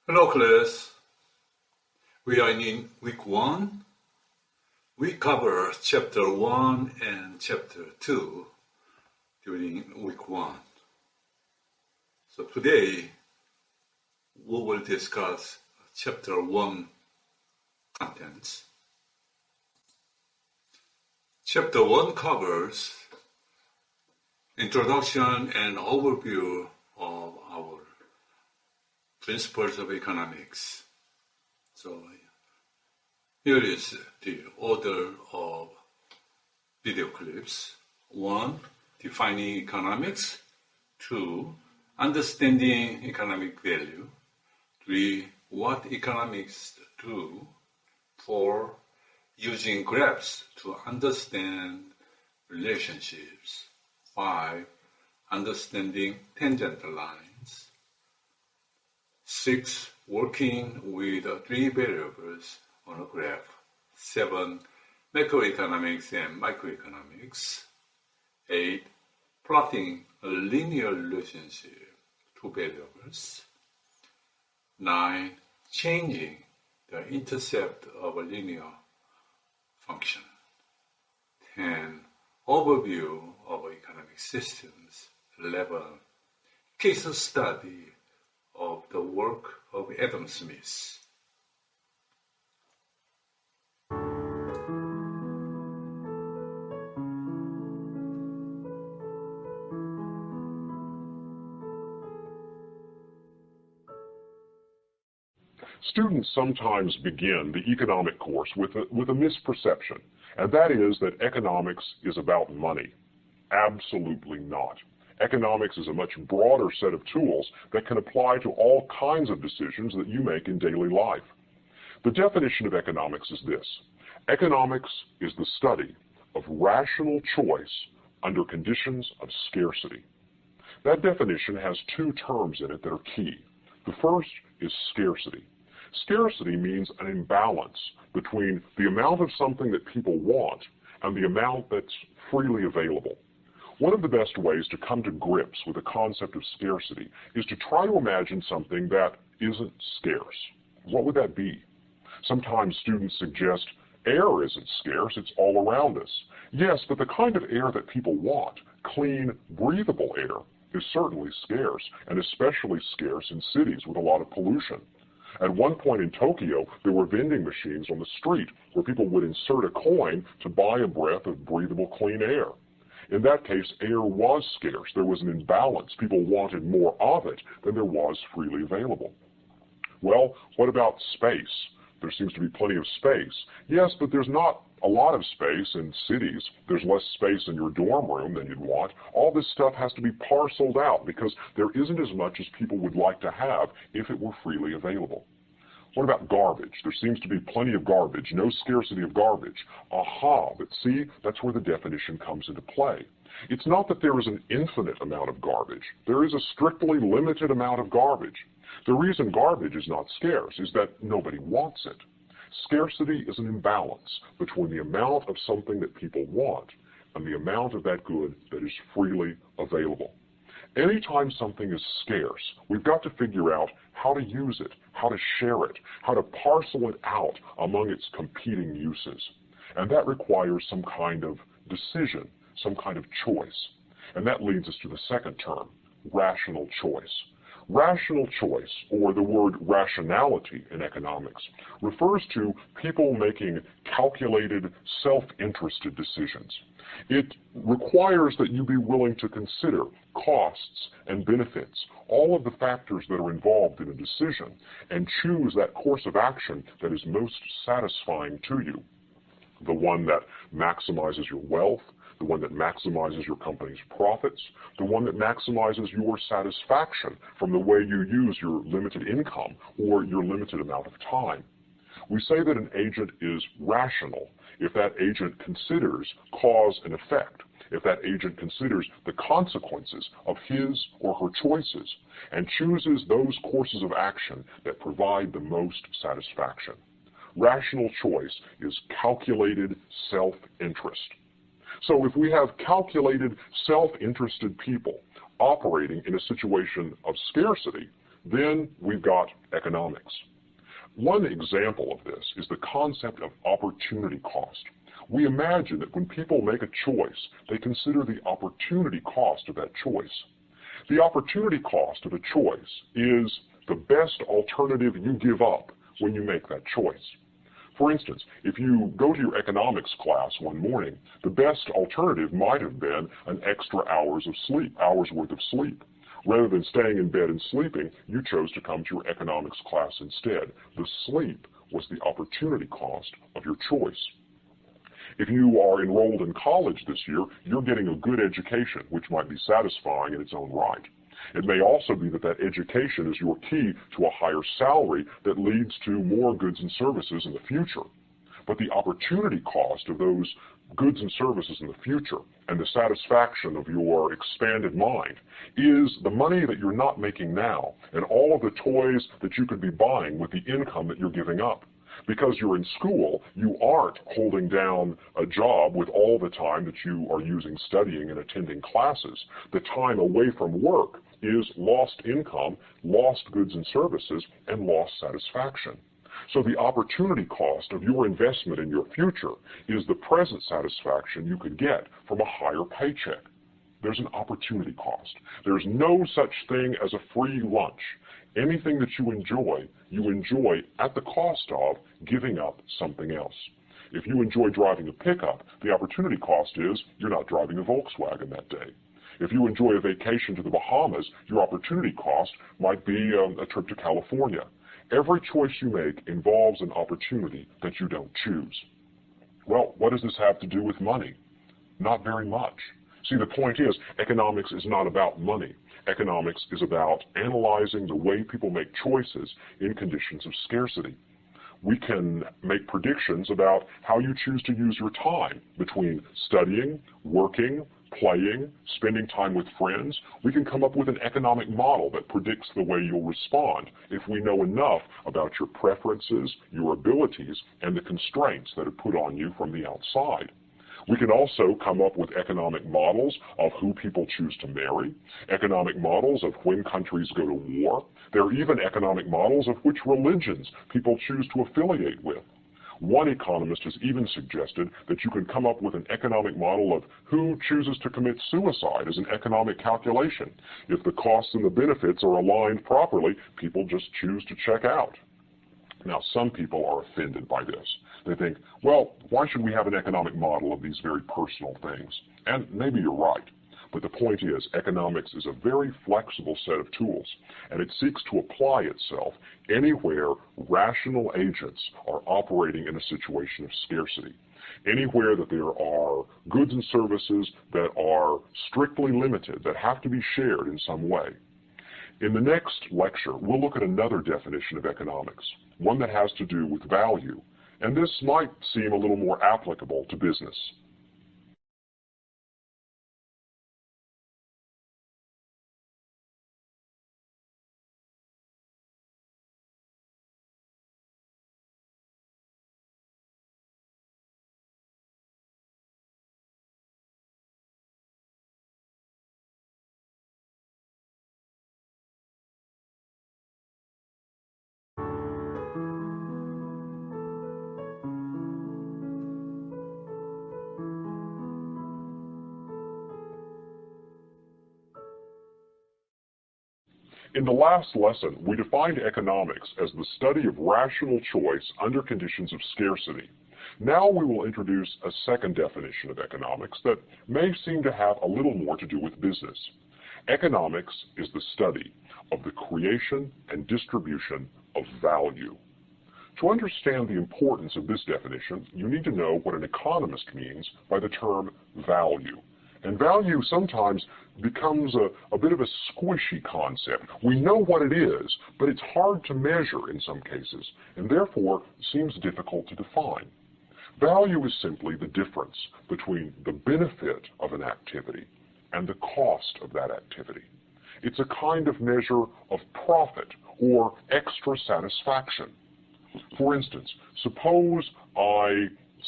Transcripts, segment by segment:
Hello class, we are in week 1. We cover chapter 1 and chapter 2 during week 1. So today we will discuss chapter 1 contents. Chapter 1 covers introduction and overview of our principles of economics. So here is the order of video clips. 1, defining economics. 2, understanding economic value. 3, what economists do. 4, using graphs to understand relationships. 5, understanding tangent lines. 6, working with 3 variables on a graph. 7, macroeconomics and microeconomics. 8, plotting a linear relationship to variables. 9, changing the intercept of a linear function. 10, overview of economic systems. 11, case study of the work of Adam Smith. Students sometimes begin the economic course with a misperception, and that is that economics is about money. Absolutely not. Economics is a much broader set of tools that can apply to all kinds of decisions that you make in daily life. The definition of economics is this: economics is the study of rational choice under conditions of scarcity. That definition has 2 terms in it that are key. The first is scarcity. Scarcity means an imbalance between the amount of something that people want and the amount that's freely available. One of the best ways to come to grips with the concept of scarcity is to try to imagine something that isn't scarce. What would that be? Sometimes students suggest air isn't scarce, it's all around us. Yes, but the kind of air that people want, clean, breathable air, is certainly scarce, and especially scarce in cities with a lot of pollution. At one point in Tokyo, there were vending machines on the street where people would insert a coin to buy a breath of breathable clean air. In that case, air was scarce. There was an imbalance. People wanted more of it than there was freely available. Well, what about space? There seems to be plenty of space. Yes, but there's not a lot of space in cities. There's less space in your dorm room than you'd want. All this stuff has to be parceled out because there isn't as much as people would like to have if it were freely available. What about garbage? There seems to be plenty of garbage, no scarcity of garbage. Aha, but see, that's where the definition comes into play. It's not that there is an infinite amount of garbage. There is a strictly limited amount of garbage. The reason garbage is not scarce is that nobody wants it. Scarcity is an imbalance between the amount of something that people want and the amount of that good that is freely available. Anytime something is scarce, we've got to figure out how to use it, how to share it, how to parcel it out among its competing uses. And that requires some kind of decision, some kind of choice. And that leads us to the second term, rational choice. Rational choice, or the word rationality in economics, refers to people making calculated, self-interested decisions. It requires that you be willing to consider costs and benefits, all of the factors that are involved in a decision, and choose that course of action that is most satisfying to you. The one that maximizes your wealth, the one that maximizes your company's profits, the one that maximizes your satisfaction from the way you use your limited income or your limited amount of time. We say that an agent is rational if that agent considers cause and effect, if that agent considers the consequences of his or her choices and chooses those courses of action that provide the most satisfaction. Rational choice is calculated self-interest. So if we have calculated, self-interested people operating in a situation of scarcity, then we've got economics. One example of this is the concept of opportunity cost. We imagine that when people make a choice, they consider the opportunity cost of that choice. The opportunity cost of a choice is the best alternative you give up when you make that choice. For instance, if you go to your economics class one morning, the best alternative might have been an extra hour's worth of sleep. Rather than staying in bed and sleeping, you chose to come to your economics class instead. The sleep was the opportunity cost of your choice. If you are enrolled in college this year, you're getting a good education, which might be satisfying in its own right. It may also be that that education is your key to a higher salary that leads to more goods and services in the future. But the opportunity cost of those goods and services in the future and the satisfaction of your expanded mind is the money that you're not making now and all of the toys that you could be buying with the income that you're giving up. Because you're in school, you aren't holding down a job with all the time that you are using studying and attending classes. The time away from work is lost income, lost goods and services, and lost satisfaction. So the opportunity cost of your investment in your future is the present satisfaction you could get from a higher paycheck. There's an opportunity cost. There's no such thing as a free lunch. Anything that you enjoy at the cost of giving up something else. If you enjoy driving a pickup, the opportunity cost is you're not driving a Volkswagen that day. If you enjoy a vacation to the Bahamas, your opportunity cost might be a trip to California. Every choice you make involves an opportunity that you don't choose. Well, what does this have to do with money? Not very much. See, the point is, economics is not about money. Economics is about analyzing the way people make choices in conditions of scarcity. We can make predictions about how you choose to use your time between studying, working, playing, spending time with friends. We can come up with an economic model that predicts the way you'll respond if we know enough about your preferences, your abilities, and the constraints that are put on you from the outside. We can also come up with economic models of who people choose to marry, economic models of when countries go to war. There are even economic models of which religions people choose to affiliate with. One economist has even suggested that you can come up with an economic model of who chooses to commit suicide as an economic calculation. If the costs and the benefits are aligned properly, people just choose to check out. Now, some people are offended by this. They think, well, why should we have an economic model of these very personal things? And maybe you're right. But the point is, economics is a very flexible set of tools, and it seeks to apply itself anywhere rational agents are operating in a situation of scarcity. Anywhere that there are goods and services that are strictly limited, that have to be shared in some way. In the next lecture, we'll look at another definition of economics, one that has to do with value, and this might seem a little more applicable to business. In the last lesson, we defined economics as the study of rational choice under conditions of scarcity. Now we will introduce a second definition of economics that may seem to have a little more to do with business. Economics is the study of the creation and distribution of value. To understand the importance of this definition, you need to know what an economist means by the term value. And value sometimes becomes a bit of a squishy concept. We know what it is, but it's hard to measure in some cases, and therefore seems difficult to define. Value is simply the difference between the benefit of an activity and the cost of that activity. It's a kind of measure of profit or extra satisfaction. For instance, suppose I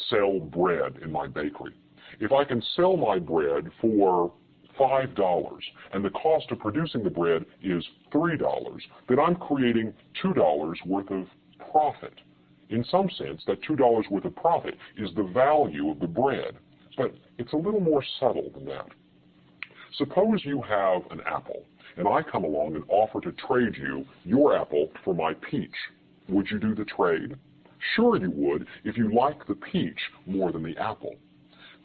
sell bread in my bakery. If I can sell my bread for $5 and the cost of producing the bread is $3, then I'm creating $2 worth of profit. In some sense, that $2 worth of profit is the value of the bread, but it's a little more subtle than that. Suppose you have an apple, and I come along and offer to trade you your apple for my peach. Would you do the trade? Sure you would if you like the peach more than the apple.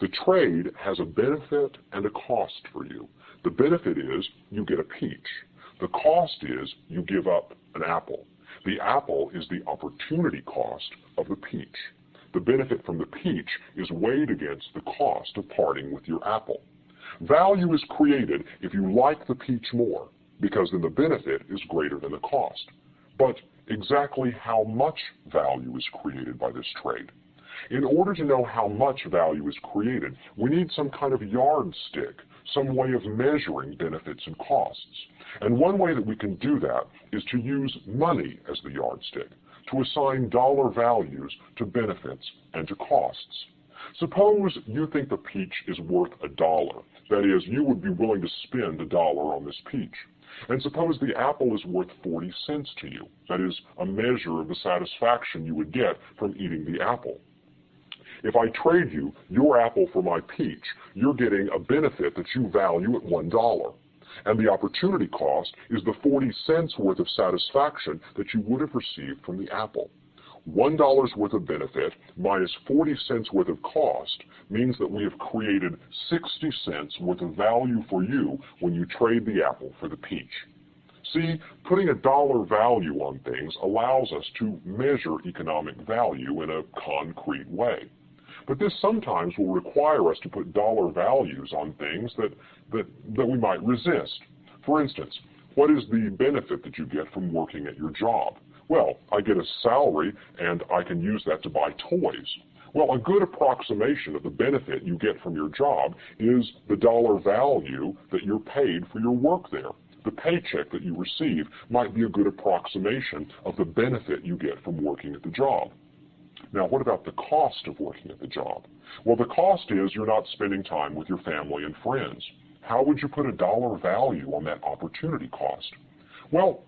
The trade has a benefit and a cost for you. The benefit is you get a peach. The cost is you give up an apple. The apple is the opportunity cost of the peach. The benefit from the peach is weighed against the cost of parting with your apple. Value is created if you like the peach more, because then the benefit is greater than the cost. But exactly how much value is created by this trade? In order to know how much value is created, we need some kind of yardstick, some way of measuring benefits and costs. And one way that we can do that is to use money as the yardstick, to assign dollar values to benefits and to costs. Suppose you think the peach is worth $1. That is, you would be willing to spend $1 on this peach. And suppose the apple is worth 40 cents to you. That is a measure of the satisfaction you would get from eating the apple. If I trade you your apple for my peach, you're getting a benefit that you value at $1. And the opportunity cost is the 40 cents worth of satisfaction that you would have received from the apple. $1 worth of benefit minus 40 cents worth of cost means that we have created 60 cents worth of value for you when you trade the apple for the peach. See, putting a dollar value on things allows us to measure economic value in a concrete way. But this sometimes will require us to put dollar values on things that we might resist. For instance, what is the benefit that you get from working at your job? Well, I get a salary and I can use that to buy toys. Well, a good approximation of the benefit you get from your job is the dollar value that you're paid for your work there. The paycheck that you receive might be a good approximation of the benefit you get from working at the job. Now, what about the cost of working at the job? Well, the cost is you're not spending time with your family and friends. How would you put a dollar value on that opportunity cost? Well,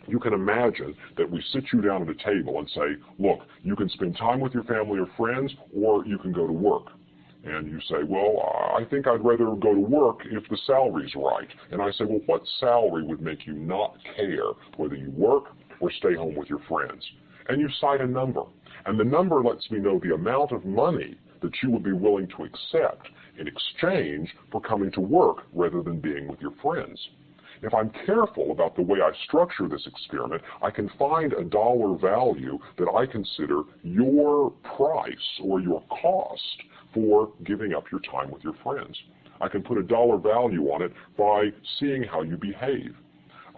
you can imagine that we sit you down at a table and say, look, you can spend time with your family or friends, or you can go to work. And you say, well, I think I'd rather go to work if the salary's right. And I say, well, what salary would make you not care whether you work or stay home with your friends? And you cite a number. And the number lets me know the amount of money that you would be willing to accept in exchange for coming to work rather than being with your friends. If I'm careful about the way I structure this experiment, I can find a dollar value that I consider your price or your cost for giving up your time with your friends. I can put a dollar value on it by seeing how you behave.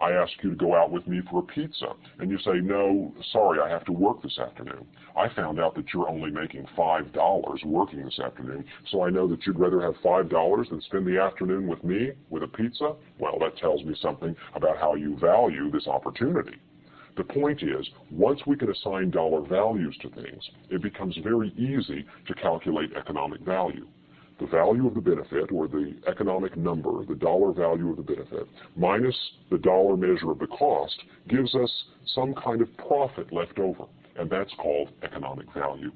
I ask you to go out with me for a pizza, and you say, no, sorry, I have to work this afternoon. I found out that you're only making $5 working this afternoon, so I know that you'd rather have $5 than spend the afternoon with me with a pizza. Well, that tells me something about how you value this opportunity. The point is, once we can assign dollar values to things, it becomes very easy to calculate economic value. The value of the benefit, or the economic number, the dollar value of the benefit, minus the dollar measure of the cost, gives us some kind of profit left over, and that's called economic value.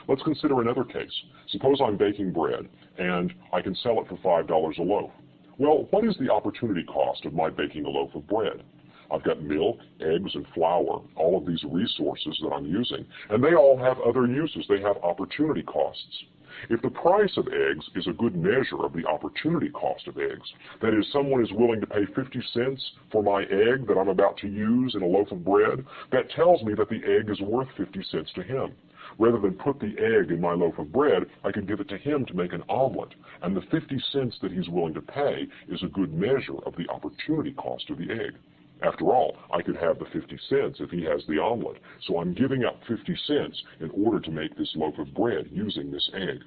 Let's consider another case. Suppose I'm baking bread, and I can sell it for $5 a loaf. Well, what is the opportunity cost of my baking a loaf of bread? I've got milk, eggs, and flour, all of these resources that I'm using, and they all have other uses. They have opportunity costs. If the price of eggs is a good measure of the opportunity cost of eggs, that is, someone is willing to pay 50 cents for my egg that I'm about to use in a loaf of bread, that tells me that the egg is worth 50 cents to him. Rather than put the egg in my loaf of bread, I could give it to him to make an omelet, and the 50 cents that he's willing to pay is a good measure of the opportunity cost of the egg. After all, I could have the 50 cents if he has the omelet, so I'm giving up 50 cents in order to make this loaf of bread using this egg.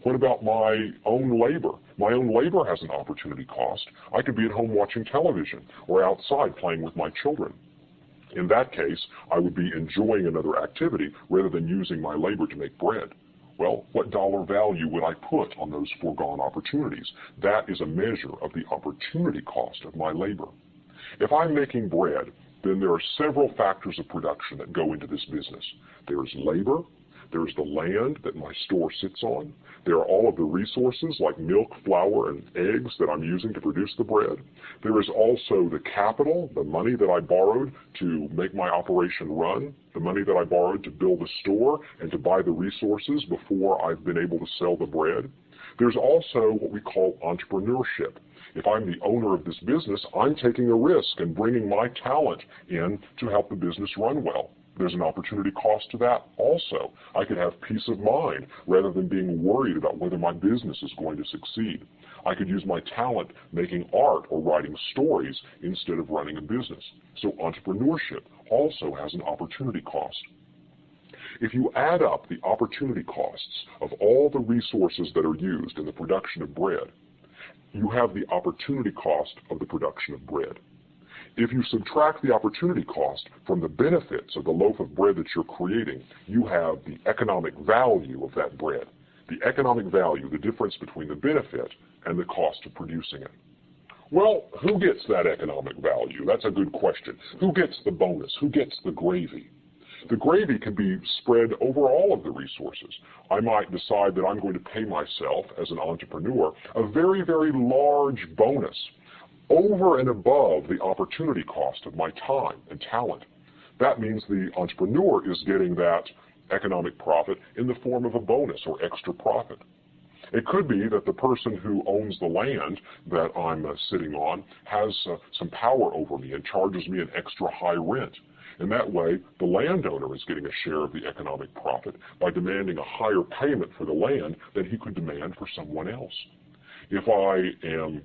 What about my own labor? My own labor has an opportunity cost. I could be at home watching television or outside playing with my children. In that case, I would be enjoying another activity rather than using my labor to make bread. Well, what dollar value would I put on those foregone opportunities? That is a measure of the opportunity cost of my labor. If I'm making bread, then there are several factors of production that go into this business. There's labor, there's the land that my store sits on, there are all of the resources like milk, flour, and eggs that I'm using to produce the bread. There is also the capital, the money that I borrowed to make my operation run, the money that I borrowed to build a store and to buy the resources before I've been able to sell the bread. There's also what we call entrepreneurship. If I'm the owner of this business, I'm taking a risk and bringing my talent in to help the business run well. There's an opportunity cost to that also. I could have peace of mind rather than being worried about whether my business is going to succeed. I could use my talent making art or writing stories instead of running a business. So entrepreneurship also has an opportunity cost. If you add up the opportunity costs of all the resources that are used in the production of bread, you have the opportunity cost of the production of bread. If you subtract the opportunity cost from the benefits of the loaf of bread that you're creating, you have the economic value of that bread. The economic value, the difference between the benefit and the cost of producing it. Well, who gets that economic value? That's a good question. Who gets the bonus? Who gets the gravy? The gravy can be spread over all of the resources. I might decide that I'm going to pay myself as an entrepreneur a very, very large bonus over and above the opportunity cost of my time and talent. That means the entrepreneur is getting that economic profit in the form of a bonus or extra profit. It could be that the person who owns the land that I'm sitting on has some power over me and charges me an extra high rent. In that way, the landowner is getting a share of the economic profit by demanding a higher payment for the land than he could demand for someone else. If I am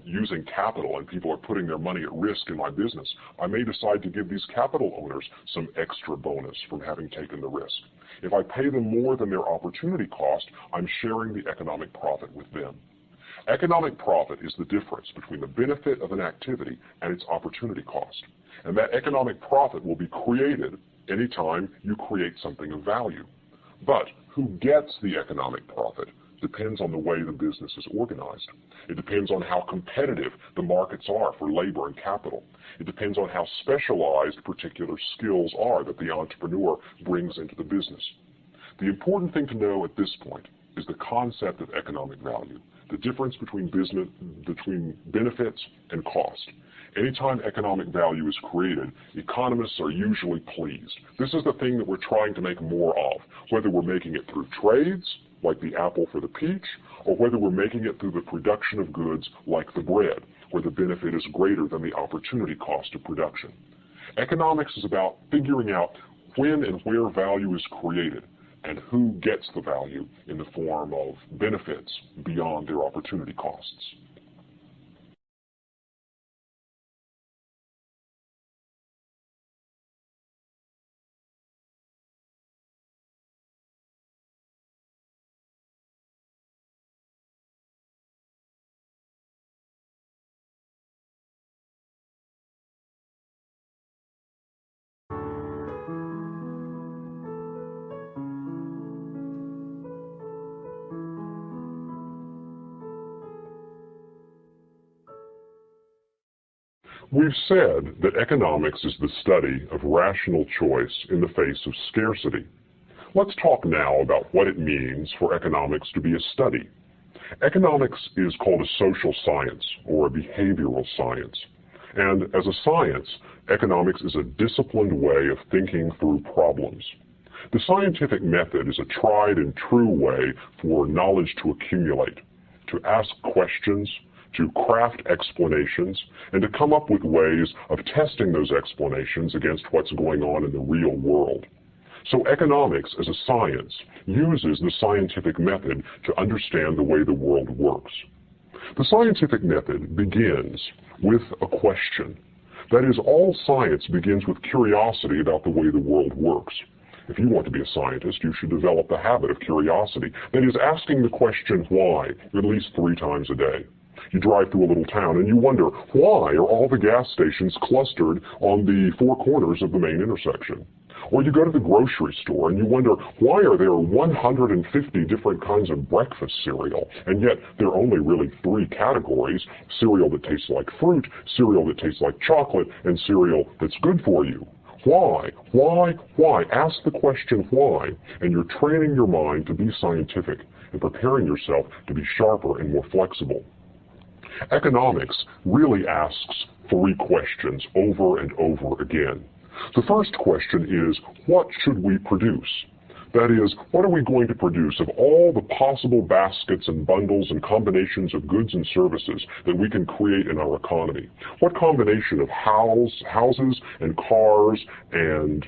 using capital and people are putting their money at risk in my business, I may decide to give these capital owners some extra bonus from having taken the risk. If I pay them more than their opportunity cost, I'm sharing the economic profit with them. Economic profit is the difference between the benefit of an activity and its opportunity cost. And that economic profit will be created anytime you create something of value. But who gets the economic profit depends on the way the business is organized. It depends on how competitive the markets are for labor and capital. It depends on how specialized particular skills are that the entrepreneur brings into the business. The important thing to know at this point is the concept of economic value, the difference between benefits and cost. Anytime economic value is created, economists are usually pleased. This is the thing that we're trying to make more of, whether we're making it through trades, like the apple for the peach, or whether we're making it through the production of goods like the bread, where the benefit is greater than the opportunity cost of production. Economics is about figuring out when and where value is created and who gets the value in the form of benefits beyond their opportunity costs. We've said that economics is the study of rational choice in the face of scarcity. Let's talk now about what it means for economics to be a study. Economics is called a social science or a behavioral science. And as a science, economics is a disciplined way of thinking through problems. The scientific method is a tried and true way for knowledge to accumulate, to ask questions, to craft explanations, and to come up with ways of testing those explanations against what's going on in the real world. So economics, as a science, uses the scientific method to understand the way the world works. The scientific method begins with a question. That is, all science begins with curiosity about the way the world works. If you want to be a scientist, you should develop the habit of curiosity. That is, asking the question why at least 3 times a day. You drive through a little town and you wonder, why are all the gas stations clustered on the 4 corners of the main intersection? Or you go to the grocery store and you wonder, why are there 150 different kinds of breakfast cereal? And yet there are only really 3 categories: cereal that tastes like fruit, cereal that tastes like chocolate, and cereal that's good for you. Why? Why? Why? Ask the question why, and you're training your mind to be scientific and preparing yourself to be sharper and more flexible. Economics really asks 3 questions over and over again. The first question is, what should we produce? That is, what are we going to produce of all the possible baskets and bundles and combinations of goods and services that we can create in our economy? What combination of houses and cars and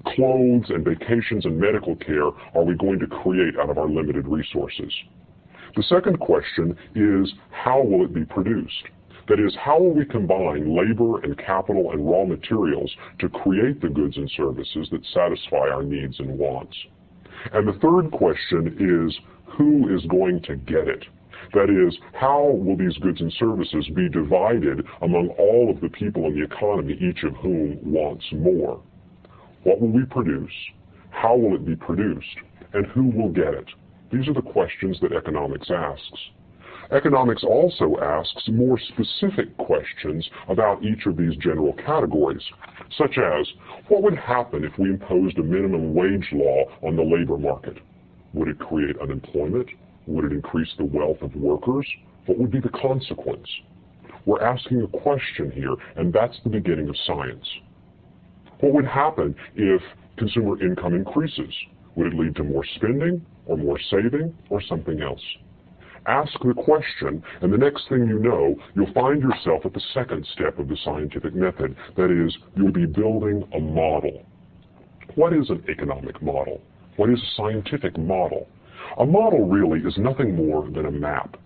clothes and vacations and medical care are we going to create out of our limited resources? The second question is, how will it be produced? That is, how will we combine labor and capital and raw materials to create the goods and services that satisfy our needs and wants? And the third question is, who is going to get it? That is, how will these goods and services be divided among all of the people in the economy, each of whom wants more? What will we produce? How will it be produced? And who will get it? These are the questions that economics asks. Economics also asks more specific questions about each of these general categories, such as, what would happen if we imposed a minimum wage law on the labor market? Would it create unemployment? Would it increase the wealth of workers? What would be the consequence? We're asking a question here, and that's the beginning of science. What would happen if consumer income increases? Would it lead to more spending, or more saving, or something else? Ask the question, and the next thing you know, you'll find yourself at the second step of the scientific method. That is, you'll be building a model. What is an economic model? What is a scientific model? A model really is nothing more than a map.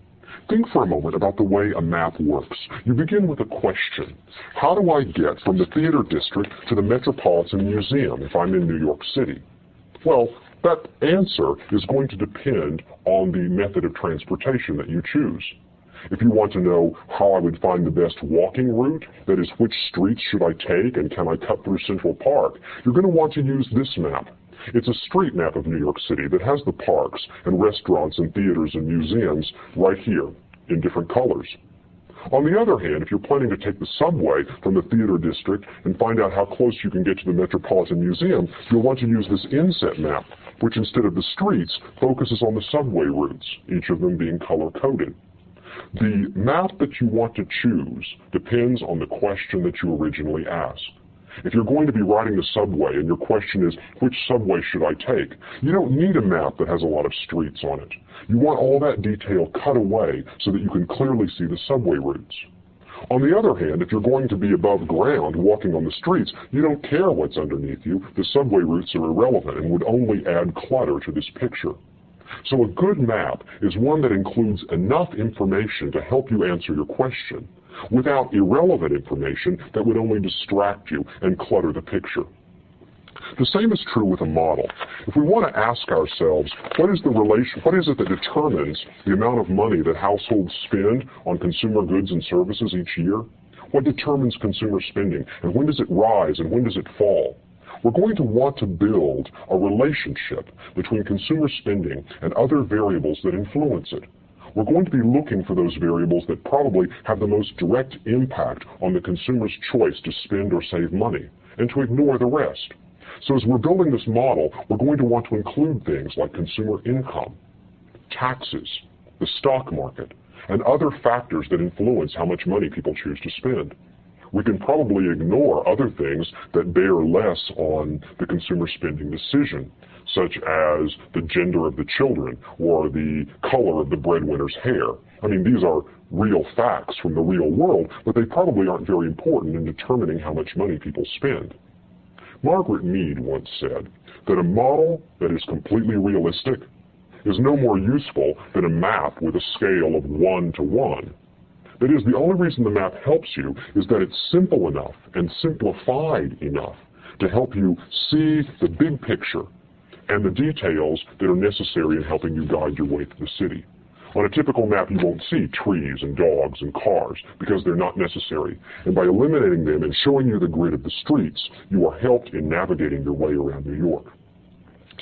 Think for a moment about the way a map works. You begin with a question. How do I get from the theater district to the Metropolitan Museum if I'm in New York City? Well, that answer is going to depend on the method of transportation that you choose. If you want to know how I would find the best walking route, that is, which streets should I take and can I cut through Central Park, you're going to want to use this map. It's a street map of New York City that has the parks and restaurants and theaters and museums right here in different colors. On the other hand, if you're planning to take the subway from the theater district and find out how close you can get to the Metropolitan Museum, you'll want to use this inset map, which instead of the streets, focuses on the subway routes, each of them being color-coded. The map that you want to choose depends on the question that you originally asked. If you're going to be riding the subway and your question is, which subway should I take? You don't need a map that has a lot of streets on it. You want all that detail cut away so that you can clearly see the subway routes. On the other hand, if you're going to be above ground walking on the streets, you don't care what's underneath you. The subway routes are irrelevant and would only add clutter to this picture. So a good map is one that includes enough information to help you answer your question, without irrelevant information that would only distract you and clutter the picture. The same is true with a model. If we want to ask ourselves, what is it that determines the amount of money that households spend on consumer goods and services each year? What determines consumer spending, and when does it rise and when does it fall? We're going to want to build a relationship between consumer spending and other variables that influence it. We're going to be looking for those variables that probably have the most direct impact on the consumer's choice to spend or save money, and to ignore the rest. So as we're building this model, we're going to want to include things like consumer income, taxes, the stock market, and other factors that influence how much money people choose to spend. We can probably ignore other things that bear less on the consumer spending decision, such as the gender of the children or the color of the breadwinner's hair. I mean, these are real facts from the real world, but they probably aren't very important in determining how much money people spend. Margaret Mead once said that a model that is completely realistic is no more useful than a map with a scale of 1 to 1. That is, the only reason the map helps you is that it's simple enough and simplified enough to help you see the big picture and the details that are necessary in helping you guide your way through the city. On a typical map, you won't see trees and dogs and cars because they're not necessary. And by eliminating them and showing you the grid of the streets, you are helped in navigating your way around New York.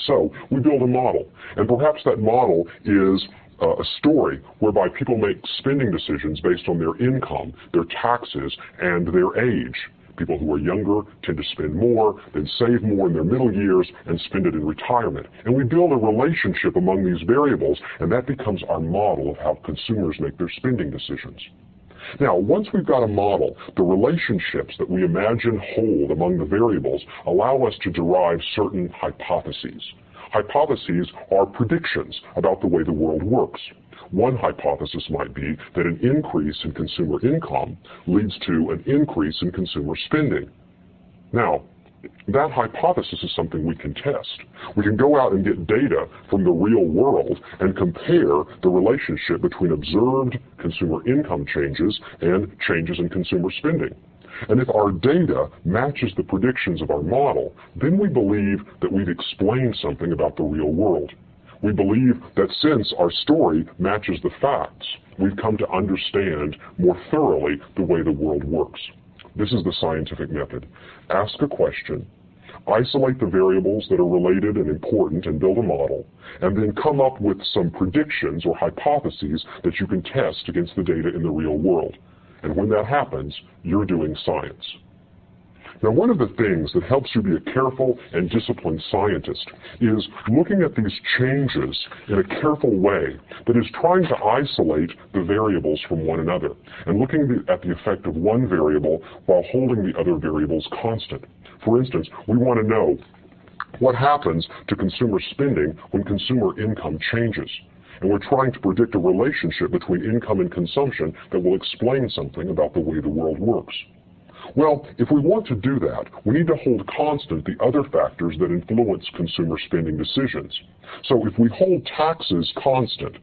So we build a model, and perhaps that model is a story whereby people make spending decisions based on their income, their taxes, and their age. People who are younger tend to spend more, then save more in their middle years, and spend it in retirement. And we build a relationship among these variables, and that becomes our model of how consumers make their spending decisions. Now, once we've got a model, the relationships that we imagine hold among the variables allow us to derive certain hypotheses. Hypotheses are predictions about the way the world works. One hypothesis might be that an increase in consumer income leads to an increase in consumer spending. Now, that hypothesis is something we can test. We can go out and get data from the real world and compare the relationship between observed consumer income changes and changes in consumer spending. And if our data matches the predictions of our model, then we believe that we've explained something about the real world. We believe that since our story matches the facts, we've come to understand more thoroughly the way the world works. This is the scientific method. Ask a question, isolate the variables that are related and important and build a model, and then come up with some predictions or hypotheses that you can test against the data in the real world. And when that happens, you're doing science. Now, one of the things that helps you be a careful and disciplined scientist is looking at these changes in a careful way that is trying to isolate the variables from one another and looking at the effect of one variable while holding the other variables constant. For instance, we want to know what happens to consumer spending when consumer income changes. And we're trying to predict a relationship between income and consumption that will explain something about the way the world works. Well, if we want to do that, we need to hold constant the other factors that influence consumer spending decisions. So if we hold taxes constant,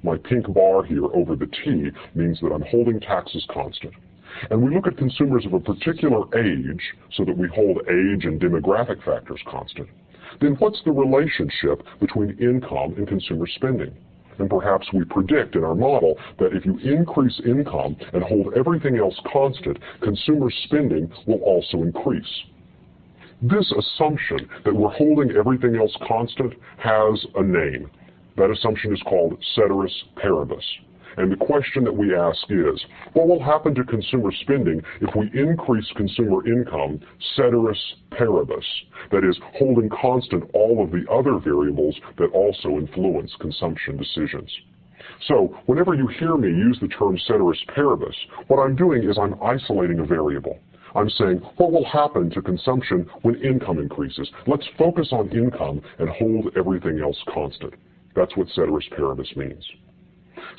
my pink bar here over the T means that I'm holding taxes constant. And we look at consumers of a particular age so that we hold age and demographic factors constant. Then what's the relationship between income and consumer spending? And perhaps we predict in our model that if you increase income and hold everything else constant, consumer spending will also increase. This assumption that we're holding everything else constant has a name. That assumption is called ceteris paribus. And the question that we ask is, what will happen to consumer spending if we increase consumer income ceteris paribus? That is, holding constant all of the other variables that also influence consumption decisions. So, whenever you hear me use the term ceteris paribus, what I'm doing is I'm isolating a variable. I'm saying, what will happen to consumption when income increases? Let's focus on income and hold everything else constant. That's what ceteris paribus means.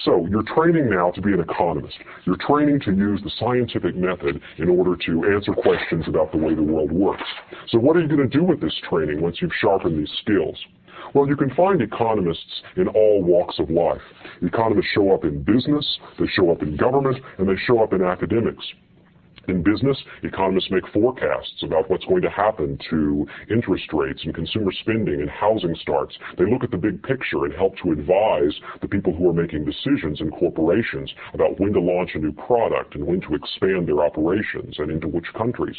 So you're training now to be an economist. You're training to use the scientific method in order to answer questions about the way the world works. So what are you going to do with this training once you've sharpened these skills? Well, you can find economists in all walks of life. Economists show up in business, they show up in government, and they show up in academics. In business, economists make forecasts about what's going to happen to interest rates and consumer spending and housing starts. They look at the big picture and help to advise the people who are making decisions in corporations about when to launch a new product and when to expand their operations and into which countries.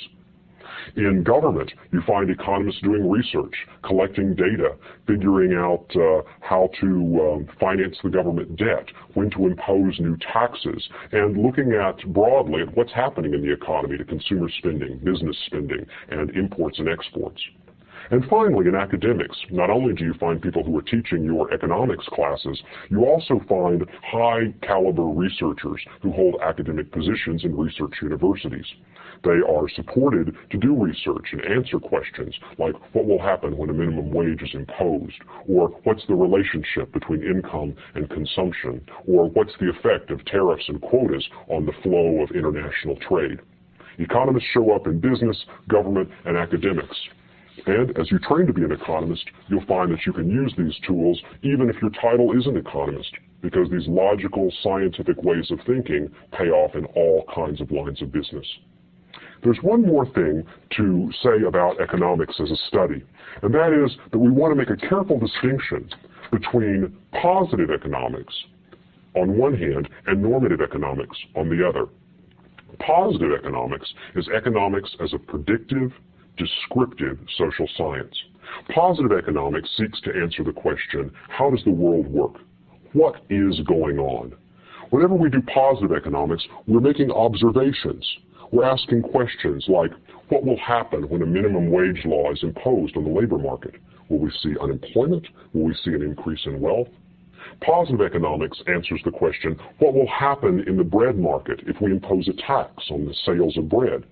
In government, you find economists doing research, collecting data, figuring out how to finance the government debt, when to impose new taxes, and looking at broadly at what's happening in the economy to consumer spending, business spending, and imports and exports. And finally, in academics, not only do you find people who are teaching your economics classes, you also find high-caliber researchers who hold academic positions in research universities. They are supported to do research and answer questions like what will happen when a minimum wage is imposed, or what's the relationship between income and consumption, or what's the effect of tariffs and quotas on the flow of international trade. Economists show up in business, government, and academics. And as you train to be an economist, you'll find that you can use these tools even if your title isn't economist, because these logical, scientific ways of thinking pay off in all kinds of lines of business. There's one more thing to say about economics as a study, and that is that we want to make a careful distinction between positive economics on one hand and normative economics on the other. Positive economics is economics as a predictive, descriptive social science. Positive economics seeks to answer the question, how does the world work? What is going on? Whenever we do positive economics, we're making observations. We're asking questions like, what will happen when a minimum wage law is imposed on the labor market? Will we see unemployment? Will we see an increase in wealth? Positive economics answers the question, what will happen in the bread market if we impose a tax on the sales of bread?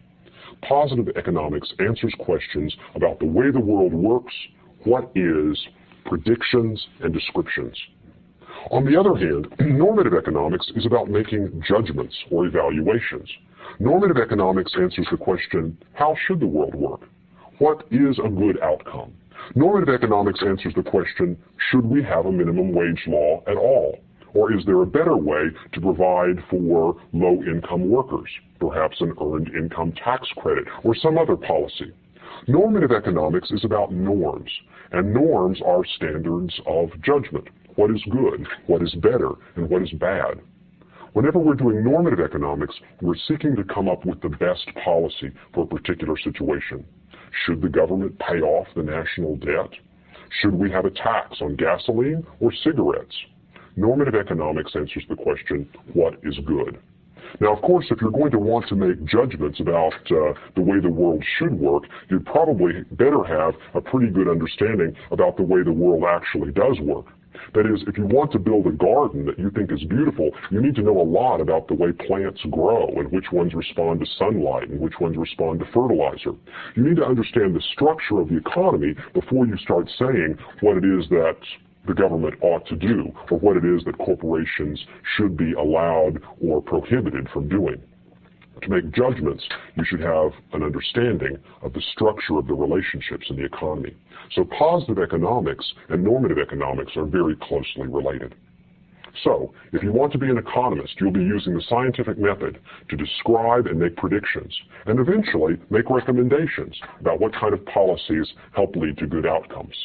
Positive economics answers questions about the way the world works, what is, predictions, and descriptions. On the other hand, normative economics is about making judgments or evaluations. Normative economics answers the question, how should the world work? What is a good outcome? Normative economics answers the question, should we have a minimum wage law at all? Or is there a better way to provide for low-income workers, perhaps an earned income tax credit or some other policy? Normative economics is about norms, and norms are standards of judgment. What is good, what is better, and what is bad? Whenever we're doing normative economics, we're seeking to come up with the best policy for a particular situation. Should the government pay off the national debt? Should we have a tax on gasoline or cigarettes? Normative economics answers the question, what is good? Now, of course, if you're going to want to make judgments about the way the world should work, you'd probably better have a pretty good understanding about the way the world actually does work. That is, if you want to build a garden that you think is beautiful, you need to know a lot about the way plants grow and which ones respond to sunlight and which ones respond to fertilizer. You need to understand the structure of the economy before you start saying what it is that the government ought to do or what it is that corporations should be allowed or prohibited from doing. To make judgments, you should have an understanding of the structure of the relationships in the economy. So positive economics and normative economics are very closely related. So, if you want to be an economist, you'll be using the scientific method to describe and make predictions, and eventually make recommendations about what kind of policies help lead to good outcomes.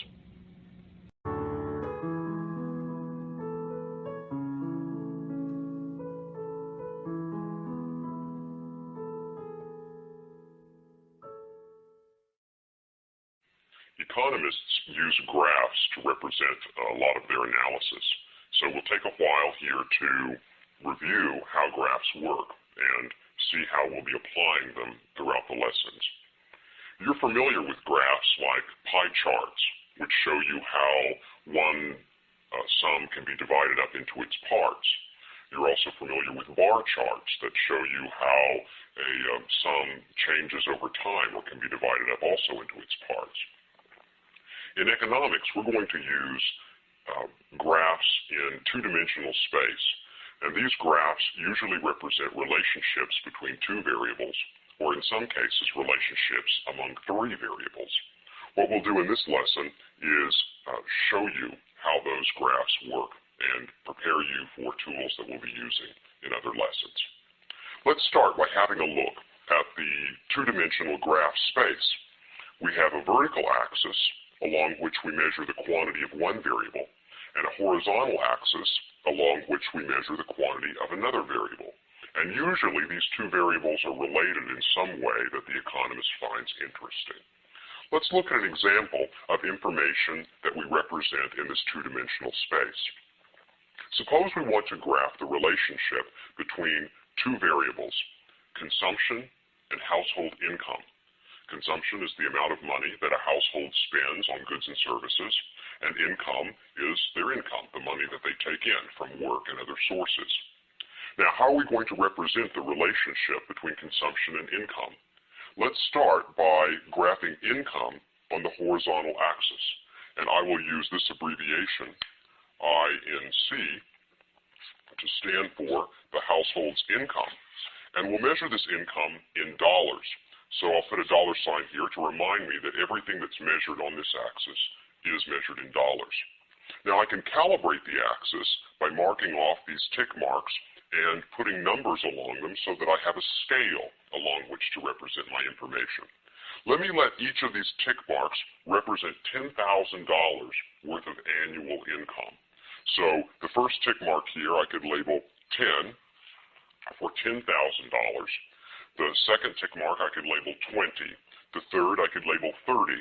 Economists use graphs to represent a lot of their analysis. So we'll take a while here to review how graphs work and see how we'll be applying them throughout the lessons. You're familiar with graphs like pie charts, which show you how one sum can be divided up into its parts. You're also familiar with bar charts that show you how a sum changes over time or can be divided up also into its parts. In economics, we're going to use graphs in two-dimensional space, and these graphs usually represent relationships between two variables, or in some cases, relationships among three variables. What we'll do in this lesson is show you how those graphs work and prepare you for tools that we'll be using in other lessons. Let's start by having a look at the two-dimensional graph space. We have a vertical axis along which we measure the quantity of one variable, and a horizontal axis along which we measure the quantity of another variable. And usually these two variables are related in some way that the economist finds interesting. Let's look at an example of information that we represent in this two-dimensional space. Suppose we want to graph the relationship between two variables, consumption and household income. Consumption is the amount of money that a household spends on goods and services, and income is their income, the money that they take in from work and other sources. Now, how are we going to represent the relationship between consumption and income? Let's start by graphing income on the horizontal axis, and I will use this abbreviation, INC, to stand for the household's income, and we'll measure this income in dollars. So I'll put a dollar sign here to remind me that everything that's measured on this axis is measured in dollars. Now I can calibrate the axis by marking off these tick marks and putting numbers along them so that I have a scale along which to represent my information. Let me let each of these tick marks represent $10,000 worth of annual income. So the first tick mark here I could label 10 for $10,000. The second tick mark I could label 20. The third I could label 30.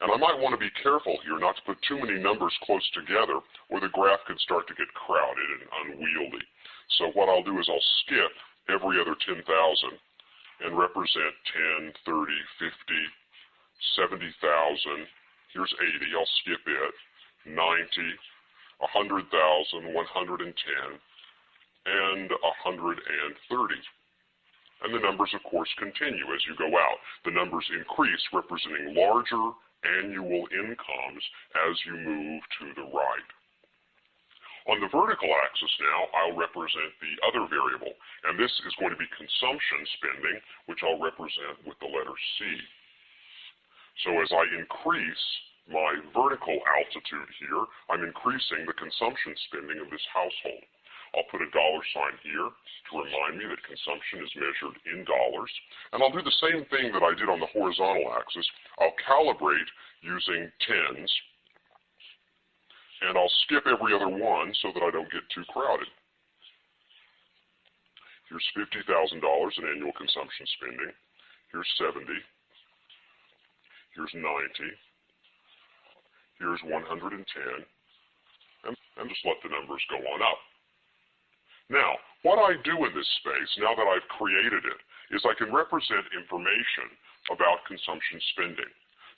And I might want to be careful here not to put too many numbers close together or the graph could start to get crowded and unwieldy. So what I'll do is I'll skip every other 10,000 and represent 10, 30, 50, 70,000. Here's 80. I'll skip it. 90, 100,000, 110, and 130. And the numbers, of course, continue as you go out. The numbers increase, representing larger annual incomes as you move to the right. On the vertical axis now, I'll represent the other variable, and this is going to be consumption spending, which I'll represent with the letter C. So as I increase my vertical altitude here, I'm increasing the consumption spending of this household. I'll put a dollar sign here to remind me that consumption is measured in dollars. And I'll do the same thing that I did on the horizontal axis. I'll calibrate using tens, and I'll skip every other one so that I don't get too crowded. Here's $50,000 in annual consumption spending. Here's 70. Here's 90. Here's 110. And just let the numbers go on up. Now, what I do in this space, now that I've created it, is I can represent information about consumption spending.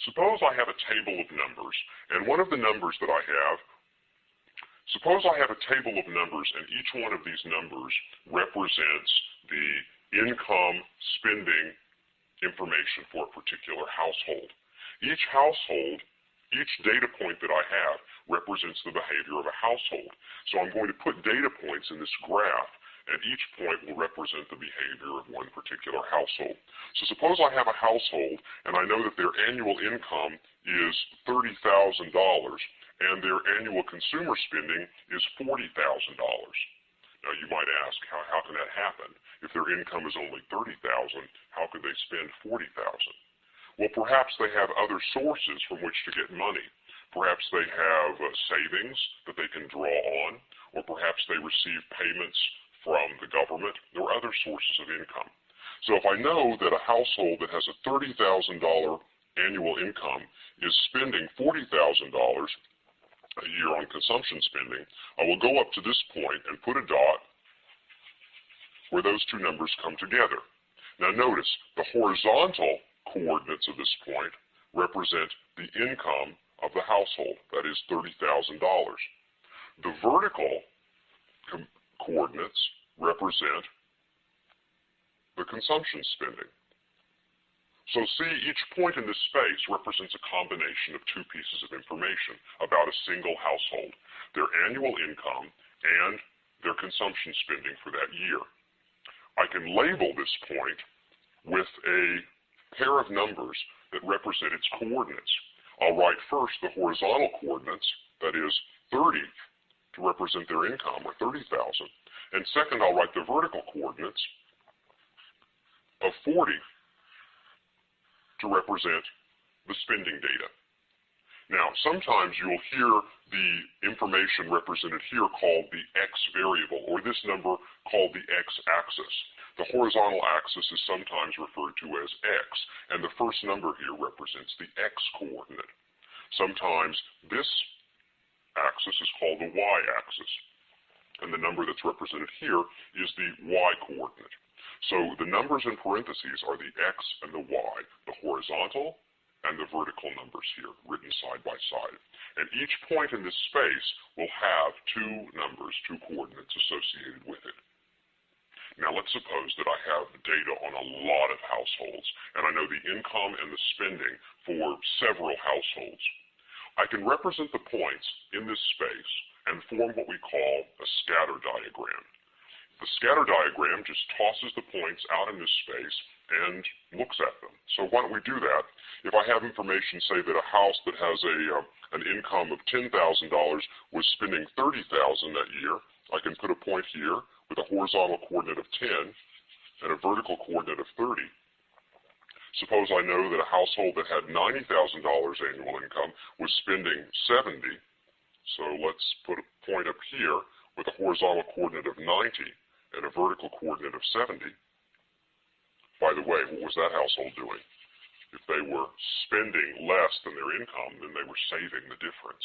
Suppose I have a table of numbers, and one of the numbers that I have, suppose I have a table of numbers, and each one of these numbers represents the income spending information for a particular household. Each household, each data point that I have represents the behavior of a household. So I'm going to put data points in this graph, and each point will represent the behavior of one particular household. So suppose I have a household, and I know that their annual income is $30,000, and their annual consumer spending is $40,000. Now you might ask, how can that happen? If their income is only $30,000, how could they spend $40,000? Well, perhaps they have other sources from which to get money. Perhaps they have savings that they can draw on, or perhaps they receive payments from the government or other sources of income. So if I know that a household that has a $30,000 annual income is spending $40,000 a year on consumption spending, I will go up to this point and put a dot where those two numbers come together. Now notice, the horizontal coordinates of this point represent the income of the household, that is $30,000. The vertical coordinates represent the consumption spending. So see, each point in this space represents a combination of two pieces of information about a single household, their annual income and their consumption spending for that year. I can label this point with a pair of numbers that represent its coordinates. I'll write first the horizontal coordinates, that is 30, to represent their income, or 30,000. And second, I'll write the vertical coordinates of 40 to represent the spending data. Now, sometimes you'll hear the information represented here called the x variable, or this number called the x-axis. The horizontal axis is sometimes referred to as x, and the first number here represents the x-coordinate. Sometimes this axis is called the y-axis, and the number that's represented here is the y-coordinate. So the numbers in parentheses are the x and the y, the horizontal and the vertical numbers here, written side by side. And each point in this space will have two numbers, two coordinates associated with it. Now let's suppose that I have data on a lot of households, and I know the income and the spending for several households. I can represent the points in this space and form what we call a scatter diagram. The scatter diagram just tosses the points out in this space and looks at them. So why don't we do that? If I have information, say that a house that has an income of $10,000 was spending $30,000 that year, I can put a point here with a horizontal coordinate of 10 and a vertical coordinate of 30. Suppose I know that a household that had $90,000 annual income was spending $70,000, So let's put a point up here with a horizontal coordinate of 90 and a vertical coordinate of 70. By the way, what was that household doing? If they were spending less than their income, then they were saving the difference.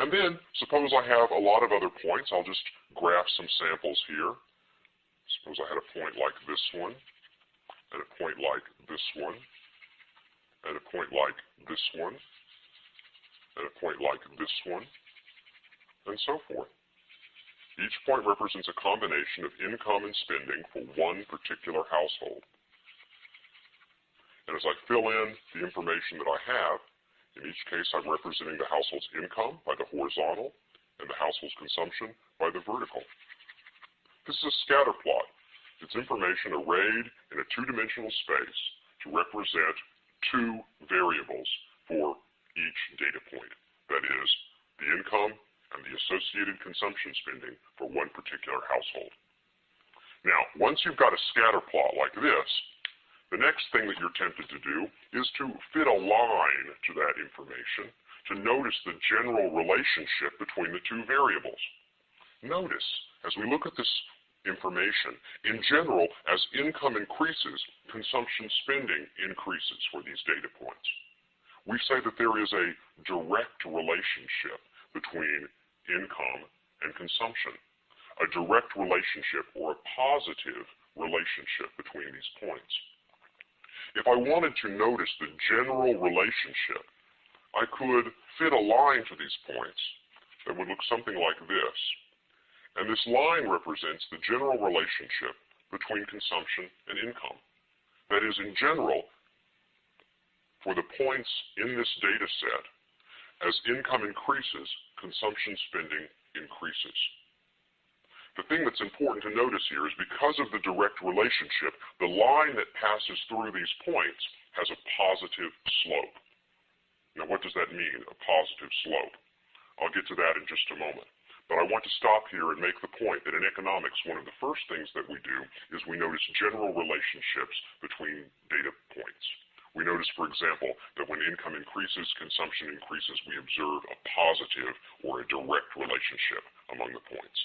And then, suppose I have a lot of other points. I'll just graph some samples here. Suppose I had a point like this one, and a point like this one, and a point like this one, and a point like this one, and so forth. Each point represents a combination of income and spending for one particular household. And as I fill in the information that I have, in each case I'm representing the household's income by the horizontal and the household's consumption by the vertical. This is a scatter plot. It's information arrayed in a two-dimensional space to represent two variables for each data point. That is, the income and the associated consumption spending for one particular household. Now, once you've got a scatter plot like this, the next thing that you're tempted to do is to fit a line to that information to notice the general relationship between the two variables. Notice, as we look at this information, in general, as income increases, consumption spending increases for these data points. We say that there is a direct relationship between income and consumption, a direct relationship or a positive relationship between these points. If I wanted to notice the general relationship, I could fit a line to these points that would look something like this. And this line represents the general relationship between consumption and income. That is, in general, for the points in this data set, as income increases, consumption spending increases. The thing that's important to notice here is because of the direct relationship, the line that passes through these points has a positive slope. Now, what does that mean, a positive slope? I'll get to that in just a moment. But I want to stop here and make the point that in economics, one of the first things that we do is we notice general relationships between data points. We notice, for example, that when income increases, consumption increases, we observe a positive or a direct relationship among the points.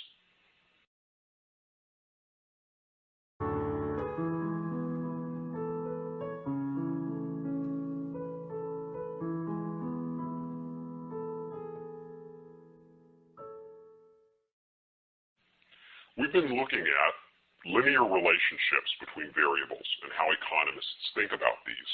We've been looking at linear relationships between variables and how economists think about these.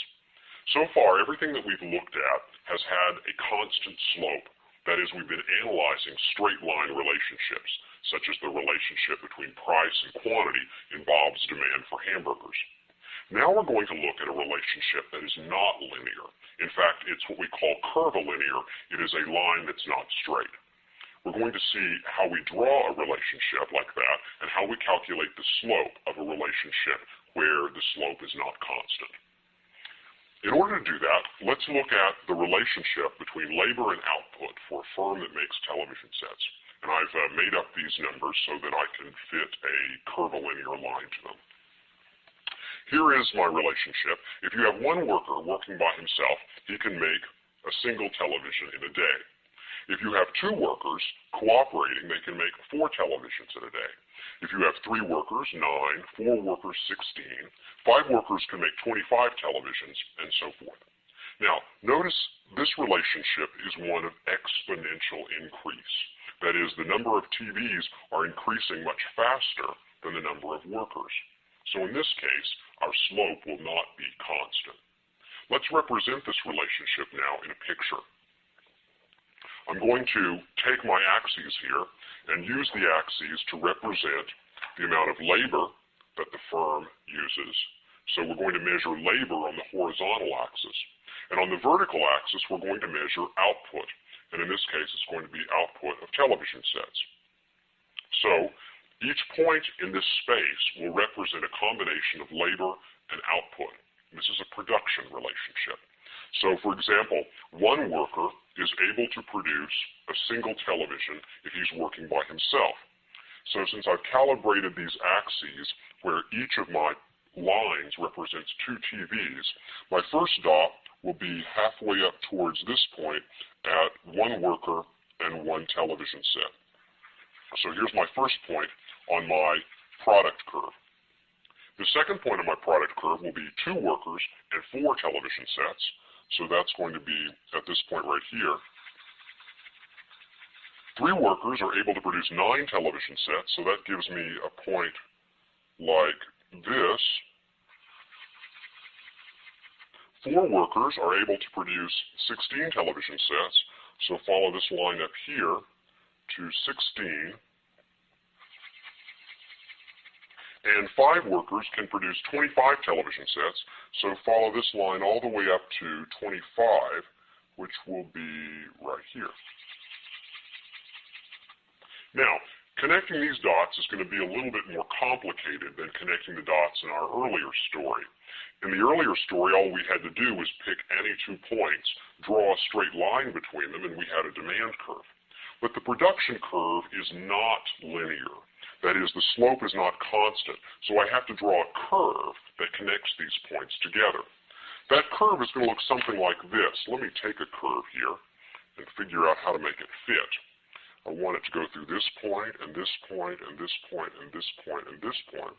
So far, everything that we've looked at has had a constant slope. That is, we've been analyzing straight-line relationships, such as the relationship between price and quantity in Bob's demand for hamburgers. Now we're going to look at a relationship that is not linear. In fact, it's what we call curvilinear. It is a line that's not straight. We're going to see how we draw a relationship like that and how we calculate the slope of a relationship where the slope is not constant. In order to do that, let's look at the relationship between labor and output for a firm that makes television sets. And I've made up these numbers so that I can fit a curvilinear line to them. Here is my relationship. If you have one worker working by himself, he can make a single television in a day. If you have two workers cooperating, they can make 4 televisions in a day. If you have 3 workers, 9, 4 workers, 16, 5 workers can make 25 televisions, and so forth. Now, notice this relationship is one of exponential increase. That is, the number of TVs are increasing much faster than the number of workers. So in this case, our slope will not be constant. Let's represent this relationship now in a picture. I'm going to take my axes here and use the axes to represent the amount of labor that the firm uses. So we're going to measure labor on the horizontal axis. And on the vertical axis, we're going to measure output. And in this case, it's going to be output of television sets. So each point in this space will represent a combination of labor and output. This is a production relationship. So, for example, one worker is able to produce a single television if he's working by himself. So since I've calibrated these axes where each of my lines represents 2 TVs, my first dot will be halfway up towards this point at one worker and 1 television set. So here's my first point on my product curve. The second point on my product curve will be 2 workers and 4 television sets. So that's going to be, at this point right here, 3 workers are able to produce 9 television sets. So that gives me a point like this. 4 workers are able to produce 16 television sets. So follow this line up here to 16. And 5 workers can produce 25 television sets, so follow this line all the way up to 25, which will be right here. Now, connecting these dots is going to be a little bit more complicated than connecting the dots in our earlier story. In the earlier story, all we had to do was pick any 2 points, draw a straight line between them, and we had a demand curve. But the production curve is not linear. That is, the slope is not constant, so I have to draw a curve that connects these points together. That curve is going to look something like this. Let me take a curve here and figure out how to make it fit. I want it to go through this point, and this point, and this point, and this point, and this point.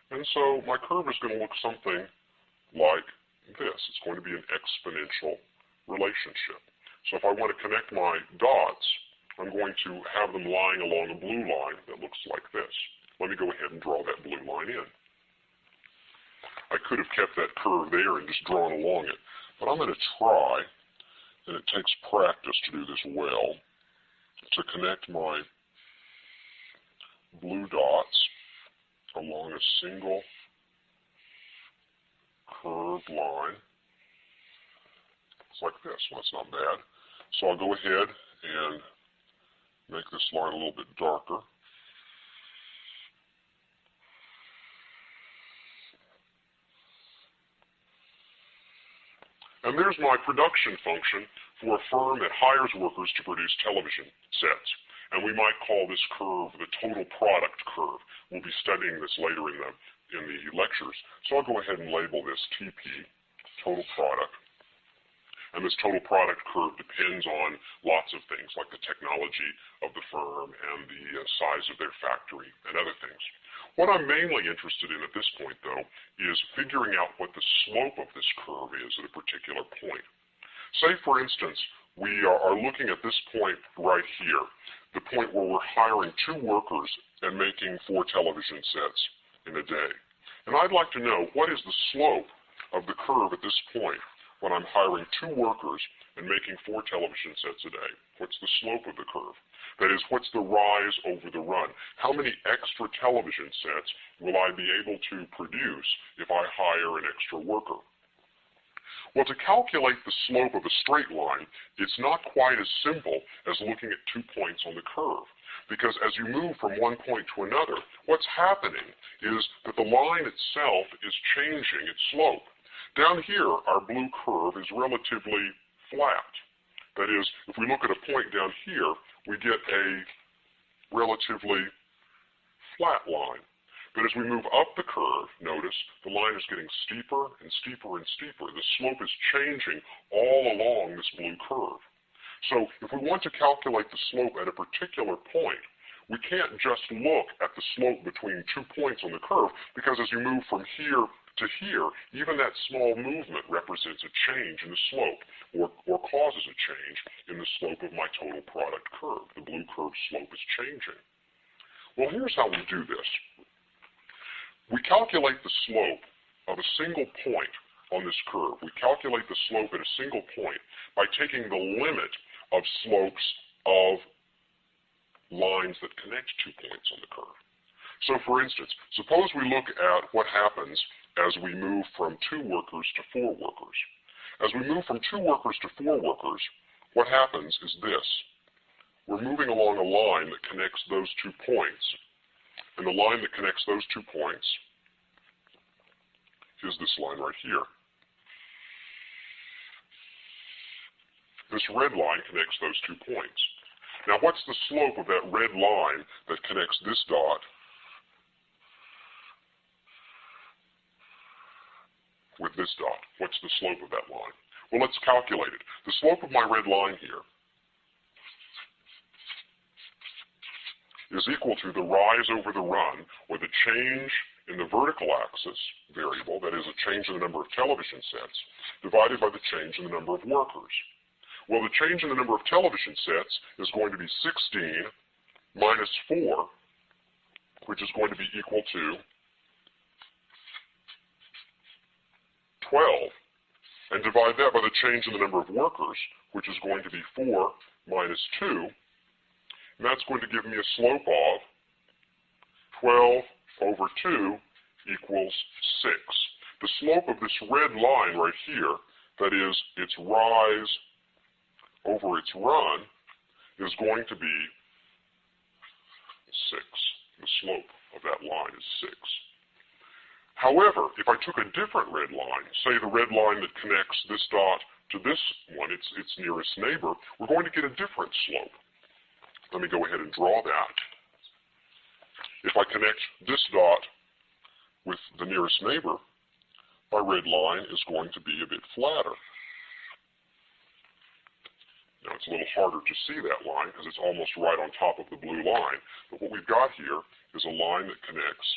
And so my curve is going to look something like this. It's going to be an exponential relationship. So if I want to connect my dots, I'm going to have them lying along a blue line that looks like this. Let me go ahead and draw that blue line in. I could have kept that curve there and just drawn along it, but I'm going to try, and it takes practice to do this well, to connect my blue dots along a single curved line. It's like this. Well, that's not bad. So I'll go ahead and make this line a little bit darker. And there's my production function for a firm that hires workers to produce television sets. And we might call this curve the total product curve. We'll be studying this later in the lectures. So I'll go ahead and label this TP, total product. And this total product curve depends on lots of things, like the technology of the firm and the size of their factory and other things. What I'm mainly interested in at this point, though, is figuring out what the slope of this curve is at a particular point. Say, for instance, we are looking at this point right here, the point where we're hiring 2 workers and making 4 television sets in a day. And I'd like to know, what is the slope of the curve at this point when I'm hiring 2 workers and making 4 television sets a day? What's the slope of the curve? That is, what's the rise over the run? How many extra television sets will I be able to produce if I hire an extra worker? Well, to calculate the slope of a straight line, it's not quite as simple as looking at 2 points on the curve. Because as you move from one point to another, what's happening is that the line itself is changing its slope. Down here, our blue curve is relatively flat. That is, if we look at a point down here, we get a relatively flat line. But as we move up the curve, notice, the line is getting steeper and steeper and steeper. The slope is changing all along this blue curve. So if we want to calculate the slope at a particular point, we can't just look at the slope between 2 points on the curve, because as you move from here to here, even that small movement represents a change in the slope, or causes a change in the slope of my total product curve. The blue curve slope is changing. Well, here's how we do this. We calculate the slope of a single point on this curve. We calculate the slope at a single point by taking the limit of slopes of lines that connect 2 points on the curve. So for instance, suppose we look at what happens as we move from 2 workers to 4 workers. As we move from 2 workers to 4 workers, what happens is this. We're moving along a line that connects those 2 points. And the line that connects those 2 points is this line right here. This red line connects those 2 points. Now, what's the slope of that red line that connects this dot with this dot? What's the slope of that line? Well, let's calculate it. The slope of my red line here is equal to the rise over the run, or the change in the vertical axis variable, that is a change in the number of television sets, divided by the change in the number of workers. Well, the change in the number of television sets is going to be 16 minus 4, which is going to be equal to 12. And divide that by the change in the number of workers, which is going to be 4 minus 2. And that's going to give me a slope of 12 over 2 equals 6. The slope of this red line right here, that is its rise over its run, is going to be 6. The slope of that line is 6. However, if I took a different red line, say the red line that connects this dot to this one, its nearest neighbor, we're going to get a different slope. Let me go ahead and draw that. If I connect this dot with the nearest neighbor, my red line is going to be a bit flatter. Now, it's a little harder to see that line because it's almost right on top of the blue line. But what we've got here is a line that connects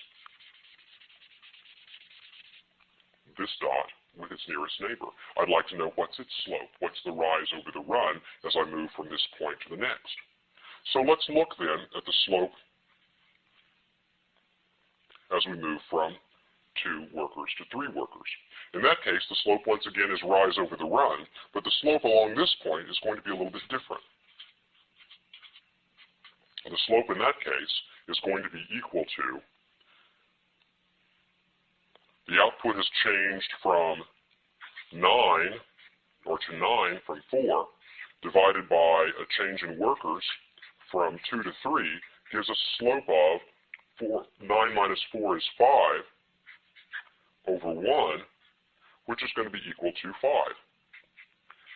this dot with its nearest neighbor. I'd like to know what's its slope, what's the rise over the run as I move from this point to the next. So let's look then at the slope as we move from 2 workers to 3 workers. In that case, the slope once again is rise over the run, but the slope along this point is going to be a little bit different. The slope in that case is going to be equal to, the output has changed from 9, or to 9 from 4, divided by a change in workers from 2 to 3, gives a slope of 9 minus 4 is 5 over 1, which is going to be equal to 5.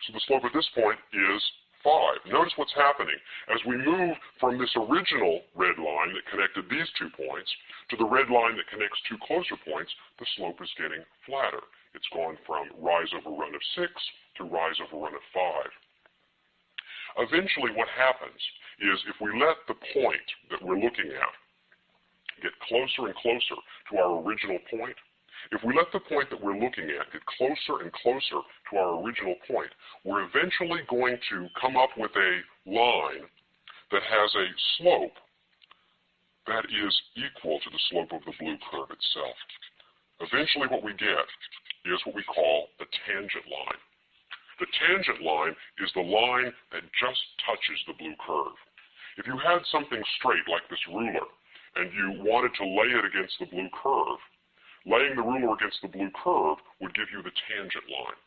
So the slope at this point is 5. Notice what's happening. As we move from this original red line that connected these 2 points to the red line that connects 2 closer points, the slope is getting flatter. It's gone from rise over run of 6 to rise over run of 5. Eventually what happens is if we let the point that we're looking at get closer and closer to our original point, if we let the point that we're looking at get closer and closer to our original point, we're eventually going to come up with a line that has a slope that is equal to the slope of the blue curve itself. Eventually what we get is what we call a tangent line. The tangent line is the line that just touches the blue curve. If you had something straight like this ruler and you wanted to lay it against the blue curve, laying the ruler against the blue curve would give you the tangent line.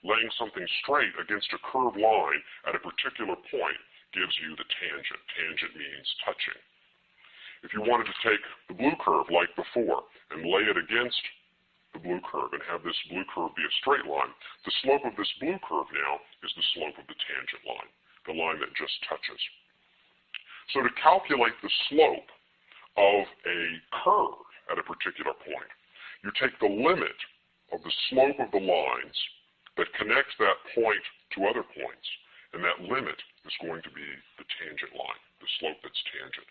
Laying something straight against a curved line at a particular point gives you the tangent. Tangent means touching. If you wanted to take the blue curve like before and lay it against the blue curve and have this blue curve be a straight line, the slope of this blue curve now is the slope of the tangent line, the line that just touches. So to calculate the slope of a curve at a particular point, you take the limit of the slope of the lines that connect that point to other points, and that limit is going to be the tangent line, the slope that's tangent.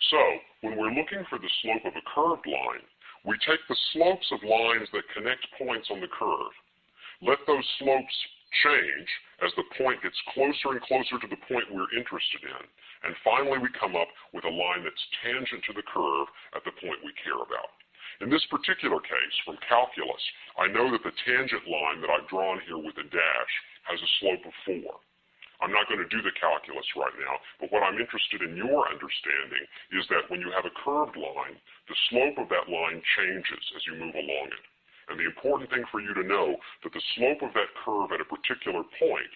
So, when we're looking for the slope of a curved line, we take the slopes of lines that connect points on the curve, let those slopes change as the point gets closer and closer to the point we're interested in, and finally we come up with a line that's tangent to the curve at the point we care about. In this particular case, from calculus, I know that the tangent line that I've drawn here with a dash has a slope of 4. I'm not going to do the calculus right now, but what I'm interested in your understanding is that when you have a curved line, the slope of that line changes as you move along it. And the important thing for you to know that the slope of that curve at a particular point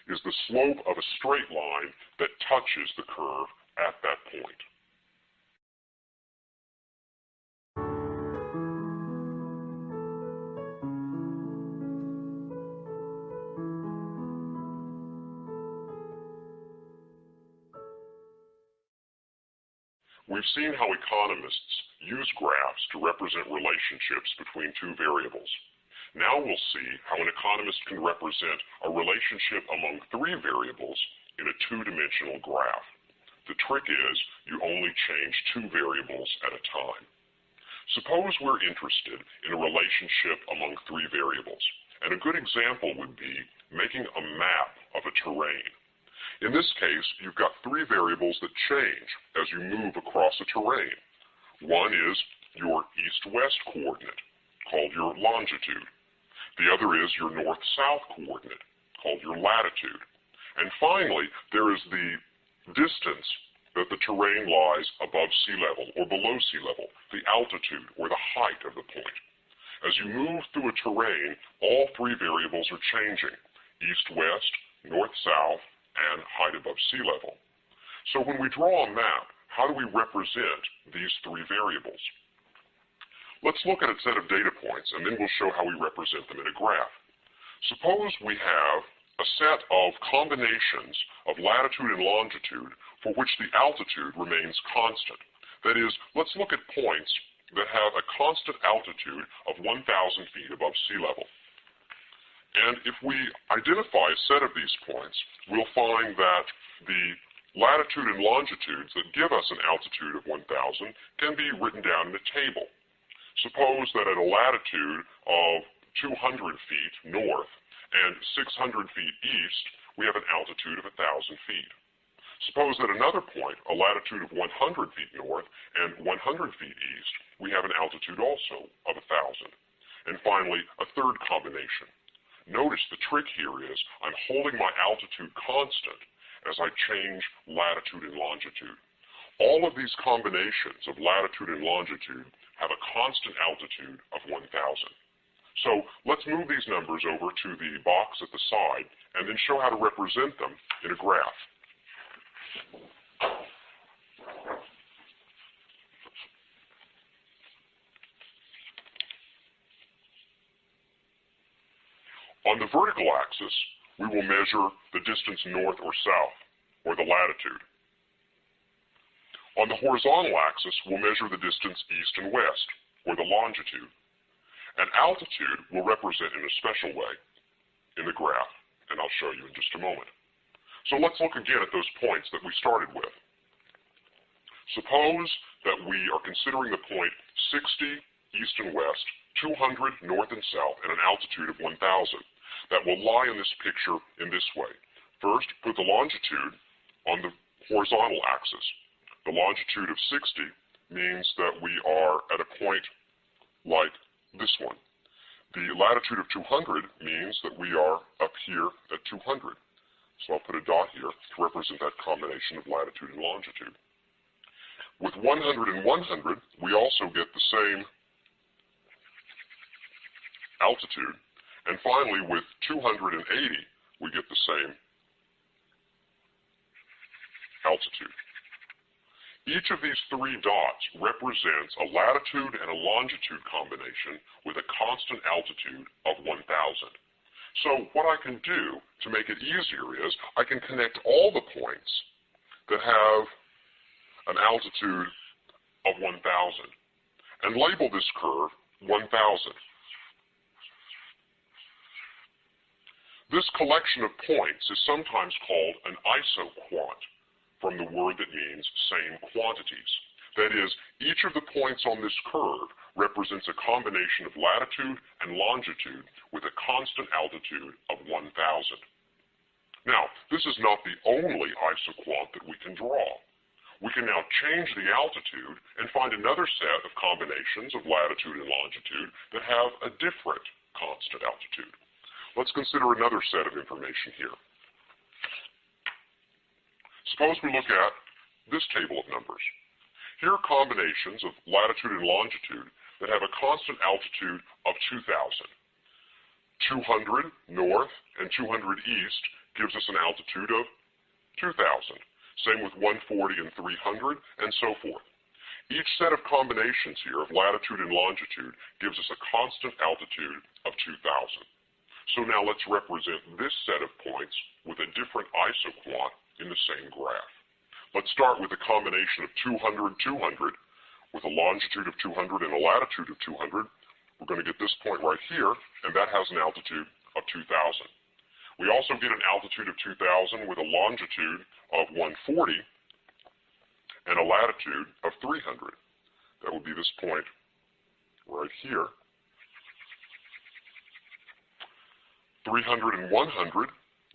is the slope of a straight line that touches the curve at that point. We've seen how economists use graphs to represent relationships between 2 variables. Now we'll see how an economist can represent a relationship among 3 variables in a 2-dimensional graph. The trick is you only change two variables at a time. Suppose we're interested in a relationship among three variables, and a good example would be making a map of a terrain. In this case, you've got three variables that change as you move across a terrain. One is your east-west coordinate, called your longitude. The other is your north-south coordinate, called your latitude. And finally, there is the distance that the terrain lies above sea level or below sea level, the altitude or the height of the point. As you move through a terrain, all three variables are changing: east-west, north-south, and height above sea level. So when we draw a map, how do we represent these three variables? Let's look at a set of data points, and then we'll show how we represent them in a graph. Suppose we have a set of combinations of latitude and longitude for which the altitude remains constant. That is, let's look at points that have a constant altitude of 1,000 feet above sea level. And if we identify a set of these points, we'll find that the latitude and longitudes that give us an altitude of 1,000 can be written down in a table. Suppose that at a latitude of 200 feet north and 600 feet east, we have an altitude of 1,000 feet. Suppose at another point, a latitude of 100 feet north and 100 feet east, we have an altitude also of 1,000. And finally, a third combination. Notice the trick here is I'm holding my altitude constant as I change latitude and longitude. All of these combinations of latitude and longitude have a constant altitude of 1,000. So let's move these numbers over to the box at the side and then show how to represent them in a graph. On the vertical axis, we will measure the distance north or south, or the latitude. On the horizontal axis, we'll measure the distance east and west, or the longitude. And altitude we'll represent in a special way in the graph, and I'll show you in just a moment. So let's look again at those points that we started with. Suppose that we are considering the point 60 east and west, 200 north and south, and an altitude of 1,000. That will lie in this picture in this way. First, put the longitude on the horizontal axis. The longitude of 60 means that we are at a point like this one. The latitude of 200 means that we are up here at 200. So I'll put a dot here to represent that combination of latitude and longitude. With 100 and 100, we also get the same altitude. And finally, with 280, we get the same altitude. Each of these three dots represents a latitude and a longitude combination with a constant altitude of 1,000. So what I can do to make it easier is I can connect all the points that have an altitude of 1,000 and label this curve 1,000. This collection of points is sometimes called an isoquant, from the word that means same quantities. That is, each of the points on this curve represents a combination of latitude and longitude with a constant altitude of 1,000. Now, this is not the only isoquant that we can draw. We can now change the altitude and find another set of combinations of latitude and longitude that have a different constant altitude. Let's consider another set of information here. Suppose we look at this table of numbers. Here are combinations of latitude and longitude that have a constant altitude of 2,000. 200 north and 200 east gives us an altitude of 2,000. Same with 140 and 300, and so forth. Each set of combinations here of latitude and longitude gives us a constant altitude of 2,000. So now let's represent this set of points with a different isoquant in the same graph. Let's start with a combination of 200, 200, with a longitude of 200 and a latitude of 200. We're going to get this point right here, and that has an altitude of 2,000. We also get an altitude of 2,000 with a longitude of 140 and a latitude of 300. That would be this point right here. 300 and 100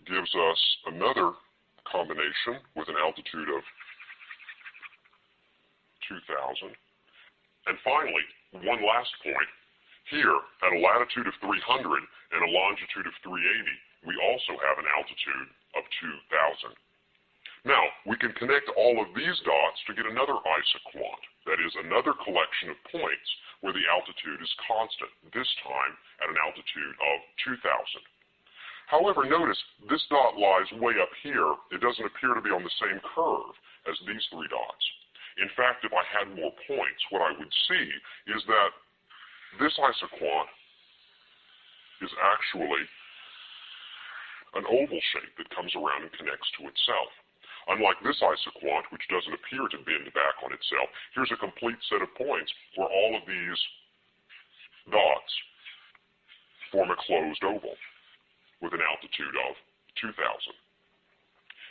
gives us another combination with an altitude of 2,000. And finally, one last point. Here, at a latitude of 300 and a longitude of 380, we also have an altitude of 2,000. Now, we can connect all of these dots to get another isoquant, that is, another collection of points where the altitude is constant, this time at an altitude of 2,000. However, notice this dot lies way up here. It doesn't appear to be on the same curve as these three dots. In fact, if I had more points, what I would see is that this isoquant is actually an oval shape that comes around and connects to itself. Unlike this isoquant, which doesn't appear to bend back on itself, here's a complete set of points where all of these dots form a closed oval with an altitude of 2,000.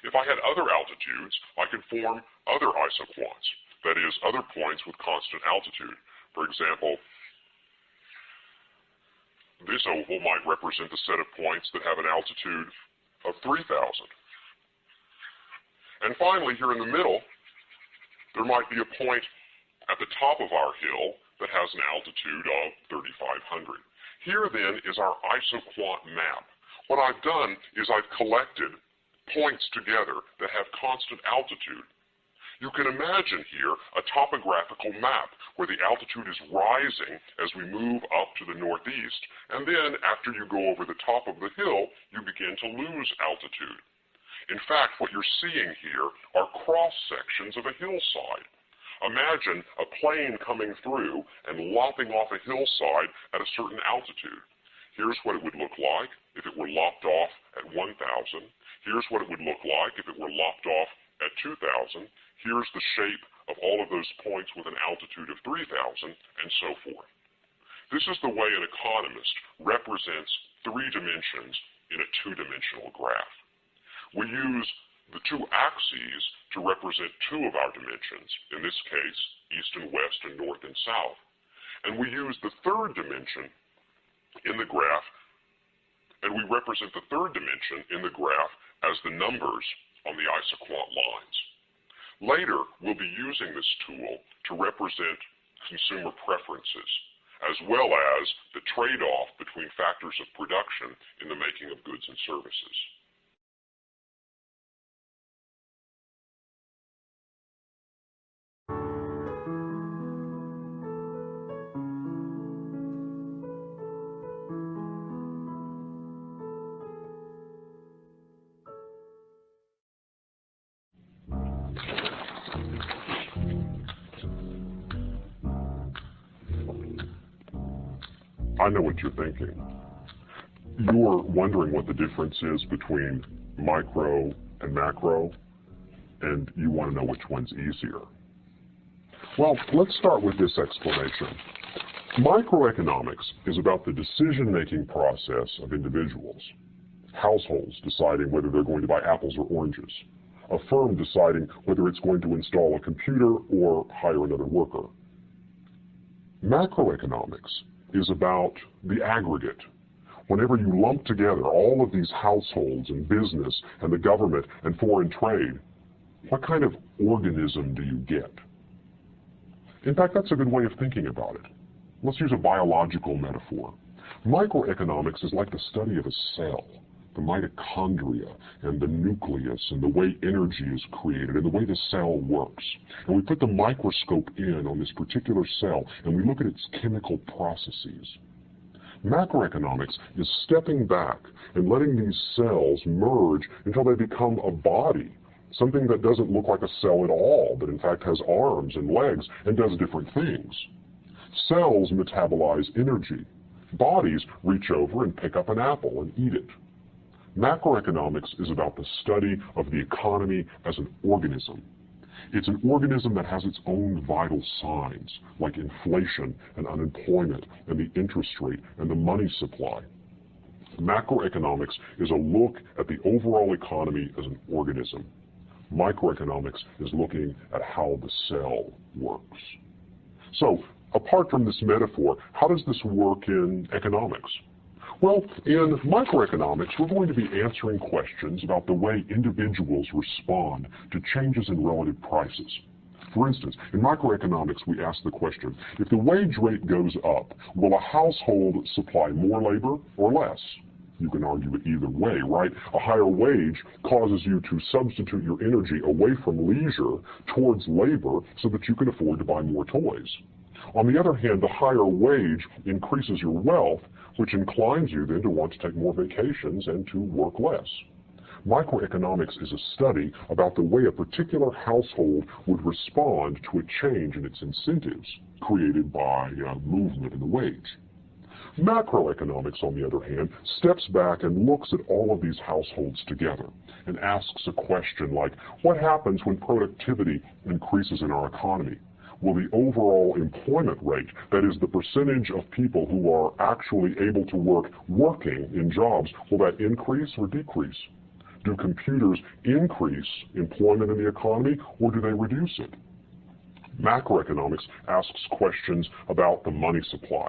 If I had other altitudes, I could form other isoquants, that is, other points with constant altitude. For example, this oval might represent a set of points that have an altitude of 3,000. And finally, here in the middle, there might be a point at the top of our hill that has an altitude of 3,500. Here, then, is our isoquant map. What I've done is I've collected points together that have constant altitude. You can imagine here a topographical map where the altitude is rising as we move up to the northeast, and then after you go over the top of the hill, you begin to lose altitude. In fact, what you're seeing here are cross-sections of a hillside. Imagine a plane coming through and lopping off a hillside at a certain altitude. Here's what it would look like if it were lopped off at 1,000. Here's what it would look like if it were lopped off at 2,000. Here's the shape of all of those points with an altitude of 3,000, and so forth. This is the way an economist represents three dimensions in a two-dimensional graph. We use the two axes to represent two of our dimensions, in this case, east and west and north and south. And we use the third dimension in the graph, and we represent the third dimension in the graph as the numbers on the isoquant lines. Later, we'll be using this tool to represent consumer preferences, as well as the trade-off between factors of production in the making of goods and services. I know what you're thinking. You're wondering what the difference is between micro and macro, and you want to know which one's easier. Well, let's start with this explanation. Microeconomics is about the decision-making process of individuals. Households deciding whether they're going to buy apples or oranges. A firm deciding whether it's going to install a computer or hire another worker. Macroeconomics is about the aggregate. Whenever you lump together all of these households and business and the government and foreign trade, what kind of organism do you get? In fact, that's a good way of thinking about it. Let's use a biological metaphor. Microeconomics is like the study of a cell, the mitochondria and the nucleus and the way energy is created and the way the cell works. And we put the microscope in on this particular cell and we look at its chemical processes. Macroeconomics is stepping back and letting these cells merge until they become a body, something that doesn't look like a cell at all, but in fact has arms and legs and does different things. Cells metabolize energy. Bodies reach over and pick up an apple and eat it. Macroeconomics is about the study of the economy as an organism. It's an organism that has its own vital signs, like inflation and unemployment and the interest rate and the money supply. Macroeconomics is a look at the overall economy as an organism. Microeconomics is looking at how the cell works. So, apart from this metaphor, how does this work in economics? Well, in microeconomics, we're going to be answering questions about the way individuals respond to changes in relative prices. For instance, in microeconomics, we ask the question, if the wage rate goes up, will a household supply more labor or less? You can argue it either way, right? A higher wage causes you to substitute your energy away from leisure towards labor so that you can afford to buy more toys. On the other hand, the higher wage increases your wealth, which inclines you then to want to take more vacations and to work less. Microeconomics is a study about the way a particular household would respond to a change in its incentives created by movement in the wage. Macroeconomics, on the other hand, steps back and looks at all of these households together and asks a question like, what happens when productivity increases in our economy? Will the overall employment rate, that is the percentage of people who are actually able to working in jobs, will that increase or decrease? Do computers increase employment in the economy or do they reduce it? Macroeconomics asks questions about the money supply.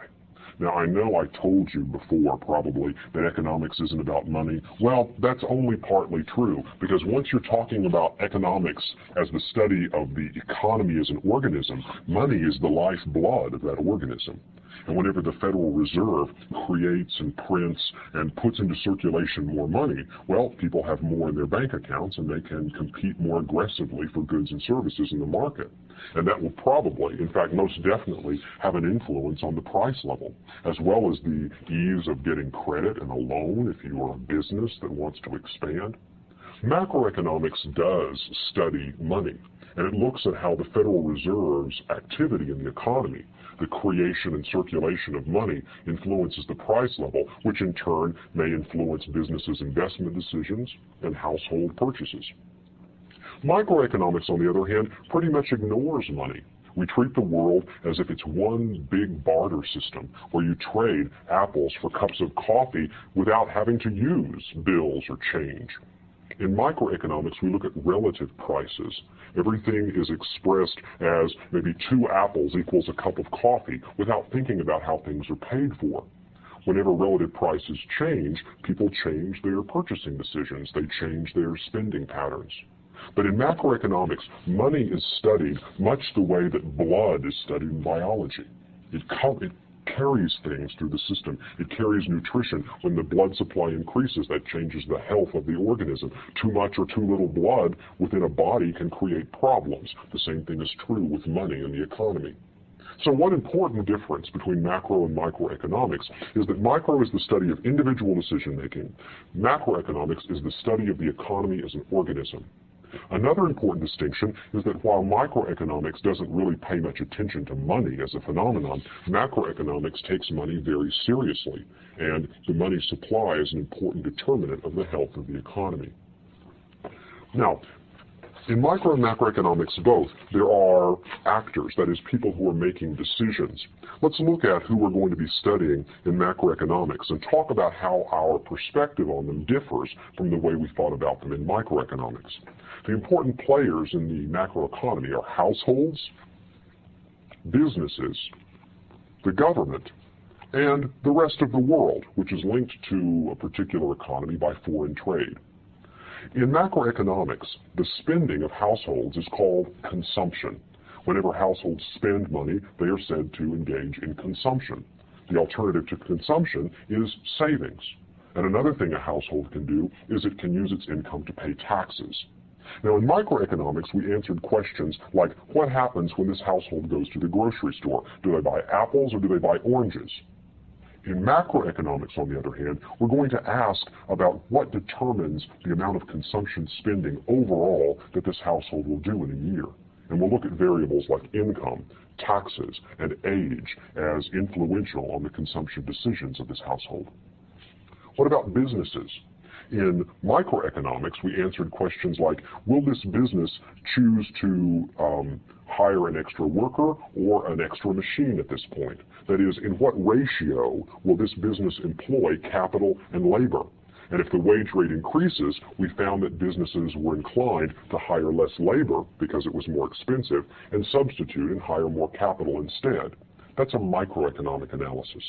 Now, I know I told you before, probably, that economics isn't about money. Well, that's only partly true, because once you're talking about economics as the study of the economy as an organism, money is the lifeblood of that organism. And whenever the Federal Reserve creates and prints and puts into circulation more money, well, people have more in their bank accounts and they can compete more aggressively for goods and services in the market. And that will probably, in fact, most definitely have an influence on the price level, as well as the ease of getting credit and a loan if you are a business that wants to expand. Macroeconomics does study money, and it looks at how the Federal Reserve's activity in the economy, the creation and circulation of money, influences the price level, which in turn may influence businesses' investment decisions and household purchases. Microeconomics, on the other hand, pretty much ignores money. We treat the world as if it's one big barter system where you trade apples for cups of coffee without having to use bills or change. In microeconomics, we look at relative prices. Everything is expressed as maybe 2 apples equals a cup of coffee without thinking about how things are paid for. Whenever relative prices change, people change their purchasing decisions. They change their spending patterns. But in macroeconomics, money is studied much the way that blood is studied in biology. It carries things through the system. It carries nutrition. When the blood supply increases, that changes the health of the organism. Too much or too little blood within a body can create problems. The same thing is true with money in the economy. So one important difference between macro and microeconomics is that micro is the study of individual decision-making. Macroeconomics is the study of the economy as an organism. Another important distinction is that while microeconomics doesn't really pay much attention to money as a phenomenon, macroeconomics takes money very seriously, and the money supply is an important determinant of the health of the economy. Now, in micro and macroeconomics both, there are actors, that is, people who are making decisions. Let's look at who we're going to be studying in macroeconomics and talk about how our perspective on them differs from the way we thought about them in microeconomics. The important players in the macroeconomy are households, businesses, the government, and the rest of the world, which is linked to a particular economy by foreign trade. In macroeconomics, the spending of households is called consumption. Whenever households spend money, they are said to engage in consumption. The alternative to consumption is savings. And another thing a household can do is it can use its income to pay taxes. Now, in microeconomics, we answered questions like, what happens when this household goes to the grocery store? Do they buy apples or do they buy oranges? In macroeconomics, on the other hand, we're going to ask about what determines the amount of consumption spending overall that this household will do in a year. And we'll look at variables like income, taxes, and age as influential on the consumption decisions of this household. What about businesses? In microeconomics, we answered questions like, will this business choose to hire an extra worker or an extra machine at this point? That is, in what ratio will this business employ capital and labor? And if the wage rate increases, we found that businesses were inclined to hire less labor because it was more expensive and substitute and hire more capital instead. That's a microeconomic analysis.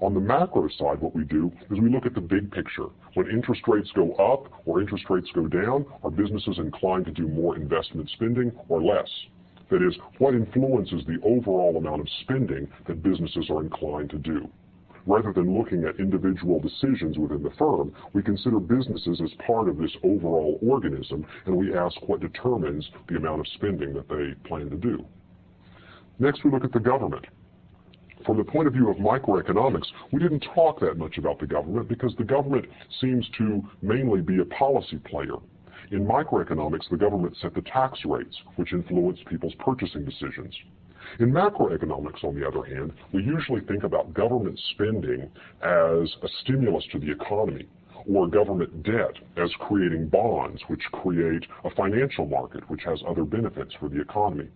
On the macro side, what we do is we look at the big picture. When interest rates go up or interest rates go down, are businesses inclined to do more investment spending or less? That is, what influences the overall amount of spending that businesses are inclined to do? Rather than looking at individual decisions within the firm, we consider businesses as part of this overall organism, and we ask what determines the amount of spending that they plan to do. Next, we look at the government. From the point of view of microeconomics, we didn't talk that much about the government because the government seems to mainly be a policy player. In microeconomics, the government set the tax rates, which influence people's purchasing decisions. In macroeconomics, on the other hand, we usually think about government spending as a stimulus to the economy, or government debt as creating bonds, which create a financial market, which has other benefits for the economy.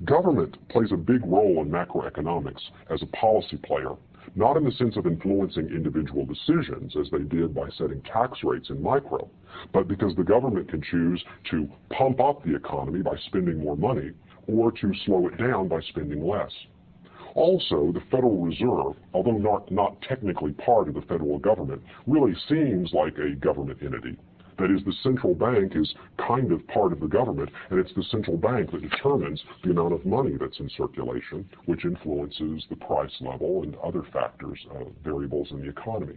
Government plays a big role in macroeconomics as a policy player, not in the sense of influencing individual decisions as they did by setting tax rates in micro, but because the government can choose to pump up the economy by spending more money or to slow it down by spending less. Also, the Federal Reserve, although not technically part of the federal government, really seems like a government entity. That is, the central bank is kind of part of the government, and it's the central bank that determines the amount of money that's in circulation, which influences the price level and other factors, variables in the economy.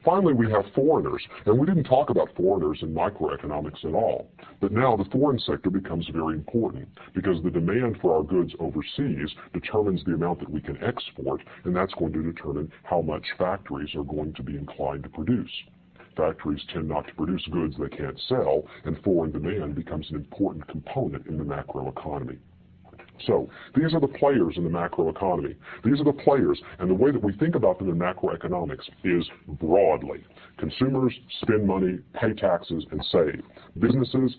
Finally, we have foreigners, and we didn't talk about foreigners in microeconomics at all. But now the foreign sector becomes very important because the demand for our goods overseas determines the amount that we can export, and that's going to determine how much factories are going to be inclined to produce. Factories tend not to produce goods they can't sell, and foreign demand becomes an important component in the macroeconomy. So, these are the players in the macroeconomy. These are the players, and the way that we think about them in macroeconomics is broadly. Consumers spend money, pay taxes, and save. Businesses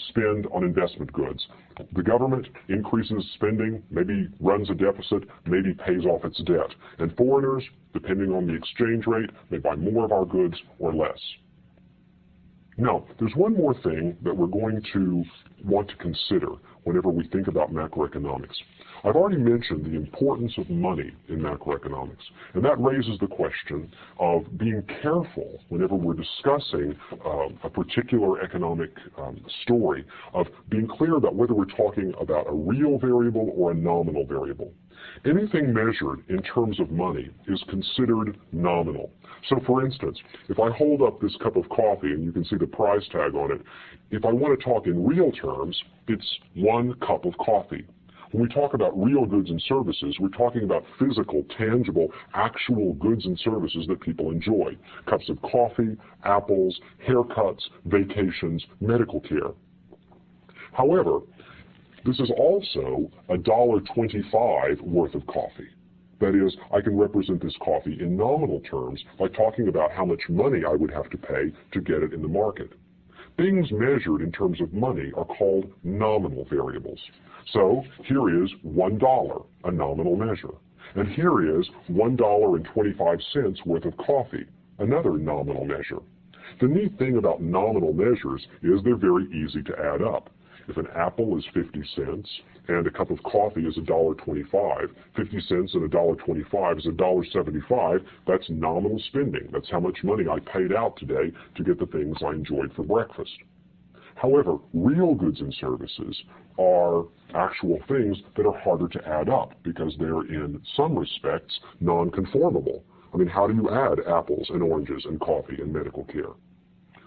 spend on investment goods. The government increases spending, maybe runs a deficit, maybe pays off its debt. And foreigners, depending on the exchange rate, may buy more of our goods or less. Now, there's one more thing that we're going to want to consider whenever we think about macroeconomics. I've already mentioned the importance of money in macroeconomics, and that raises the question of being careful whenever we're discussing a particular economic story, of being clear about whether we're talking about a real variable or a nominal variable. Anything measured in terms of money is considered nominal. So for instance, if I hold up this cup of coffee and you can see the price tag on it, if I want to talk in real terms, it's 1 cup of coffee. When we talk about real goods and services, we're talking about physical, tangible, actual goods and services that people enjoy. Cups of coffee, apples, haircuts, vacations, medical care. However, this is also $1.25 worth of coffee. That is, I can represent this coffee in nominal terms by talking about how much money I would have to pay to get it in the market. Things measured in terms of money are called nominal variables. So here is $1, a nominal measure. And here is $1.25 worth of coffee, another nominal measure. The neat thing about nominal measures is they're very easy to add up. If an apple is 50 cents and a cup of coffee is $1.25, 50 cents and $1.25 is $1.75, that's nominal spending. That's how much money I paid out today to get the things I enjoyed for breakfast. However, real goods and services are actual things that are harder to add up because they're in some respects non-conformable. I mean, how do you add apples and oranges and coffee and medical care?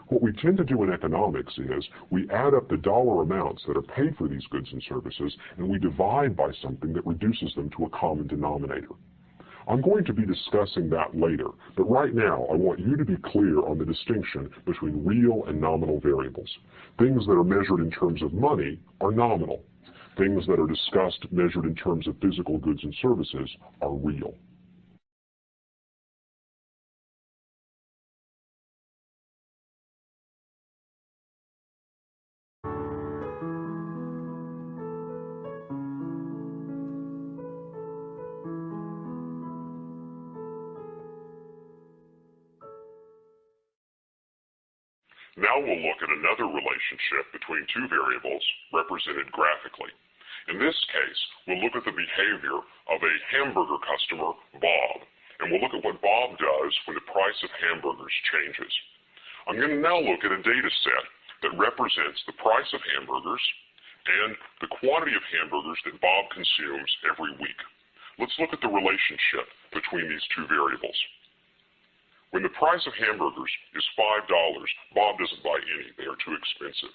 What we tend to do in economics is we add up the dollar amounts that are paid for these goods and services, and we divide by something that reduces them to a common denominator. I'm going to be discussing that later, but right now I want you to be clear on the distinction between real and nominal variables. Things that are measured in terms of money are nominal. Things that are discussed measured in terms of physical goods and services are real. Now we'll look at another relationship between two variables represented graphically. In this case, we'll look at the behavior of a hamburger customer, Bob, and we'll look at what Bob does when the price of hamburgers changes. I'm going to now look at a data set that represents the price of hamburgers and the quantity of hamburgers that Bob consumes every week. Let's look at the relationship between these two variables. When the price of hamburgers is $5, Bob doesn't buy any. They are too expensive.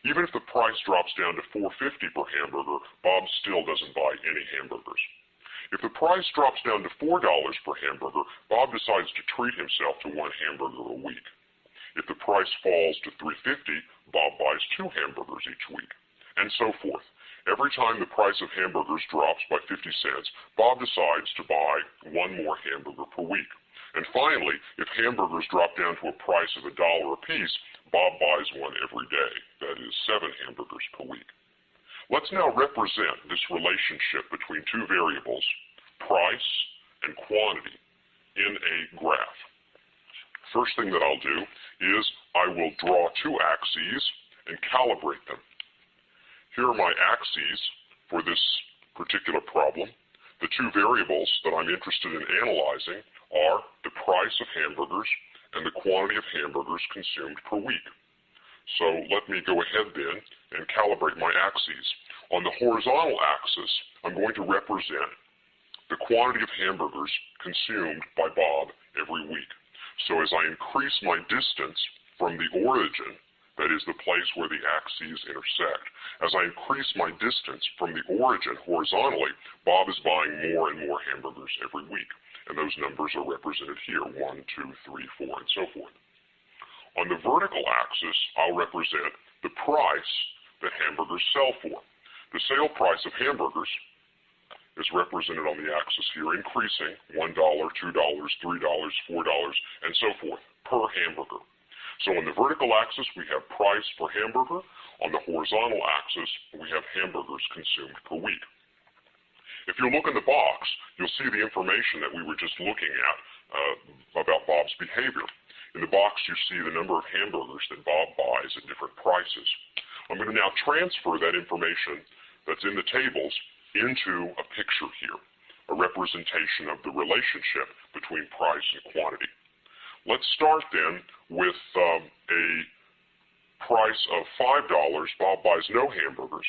Even if the price drops down to $4.50 per hamburger, Bob still doesn't buy any hamburgers. If the price drops down to $4 per hamburger, Bob decides to treat himself to one hamburger a week. If the price falls to $3.50, Bob buys 2 hamburgers each week, and so forth. Every time the price of hamburgers drops by 50 cents, Bob decides to buy one more hamburger per week. And finally, if hamburgers drop down to a price of $1 apiece, Bob buys one every day. That is 7 hamburgers per week. Let's now represent this relationship between two variables, price and quantity, in a graph. First thing that I'll do is I will draw 2 axes and calibrate them. Here are my axes for this particular problem. The 2 variables that I'm interested in analyzing are the price of hamburgers and the quantity of hamburgers consumed per week. So let me go ahead then and calibrate my axes. On the horizontal axis, I'm going to represent the quantity of hamburgers consumed by Bob every week. So as I increase my distance from the origin, that is the place where the axes intersect, as I increase my distance from the origin horizontally, Bob is buying more and more hamburgers every week. And those numbers are represented here, 1, 2, 3, 4, and so forth. On the vertical axis, I'll represent the price that hamburgers sell for. The sale price of hamburgers is represented on the axis here, increasing $1, $2, $3, $4, and so forth per hamburger. So on the vertical axis, we have price per hamburger. On the horizontal axis, we have hamburgers consumed per week. If you look in the box, you'll see the information that we were just looking at about Bob's behavior. In the box, you see the number of hamburgers that Bob buys at different prices. I'm going to now transfer that information that's in the tables into a picture here, a representation of the relationship between price and quantity. Let's start then with a price of $5, Bob buys no hamburgers.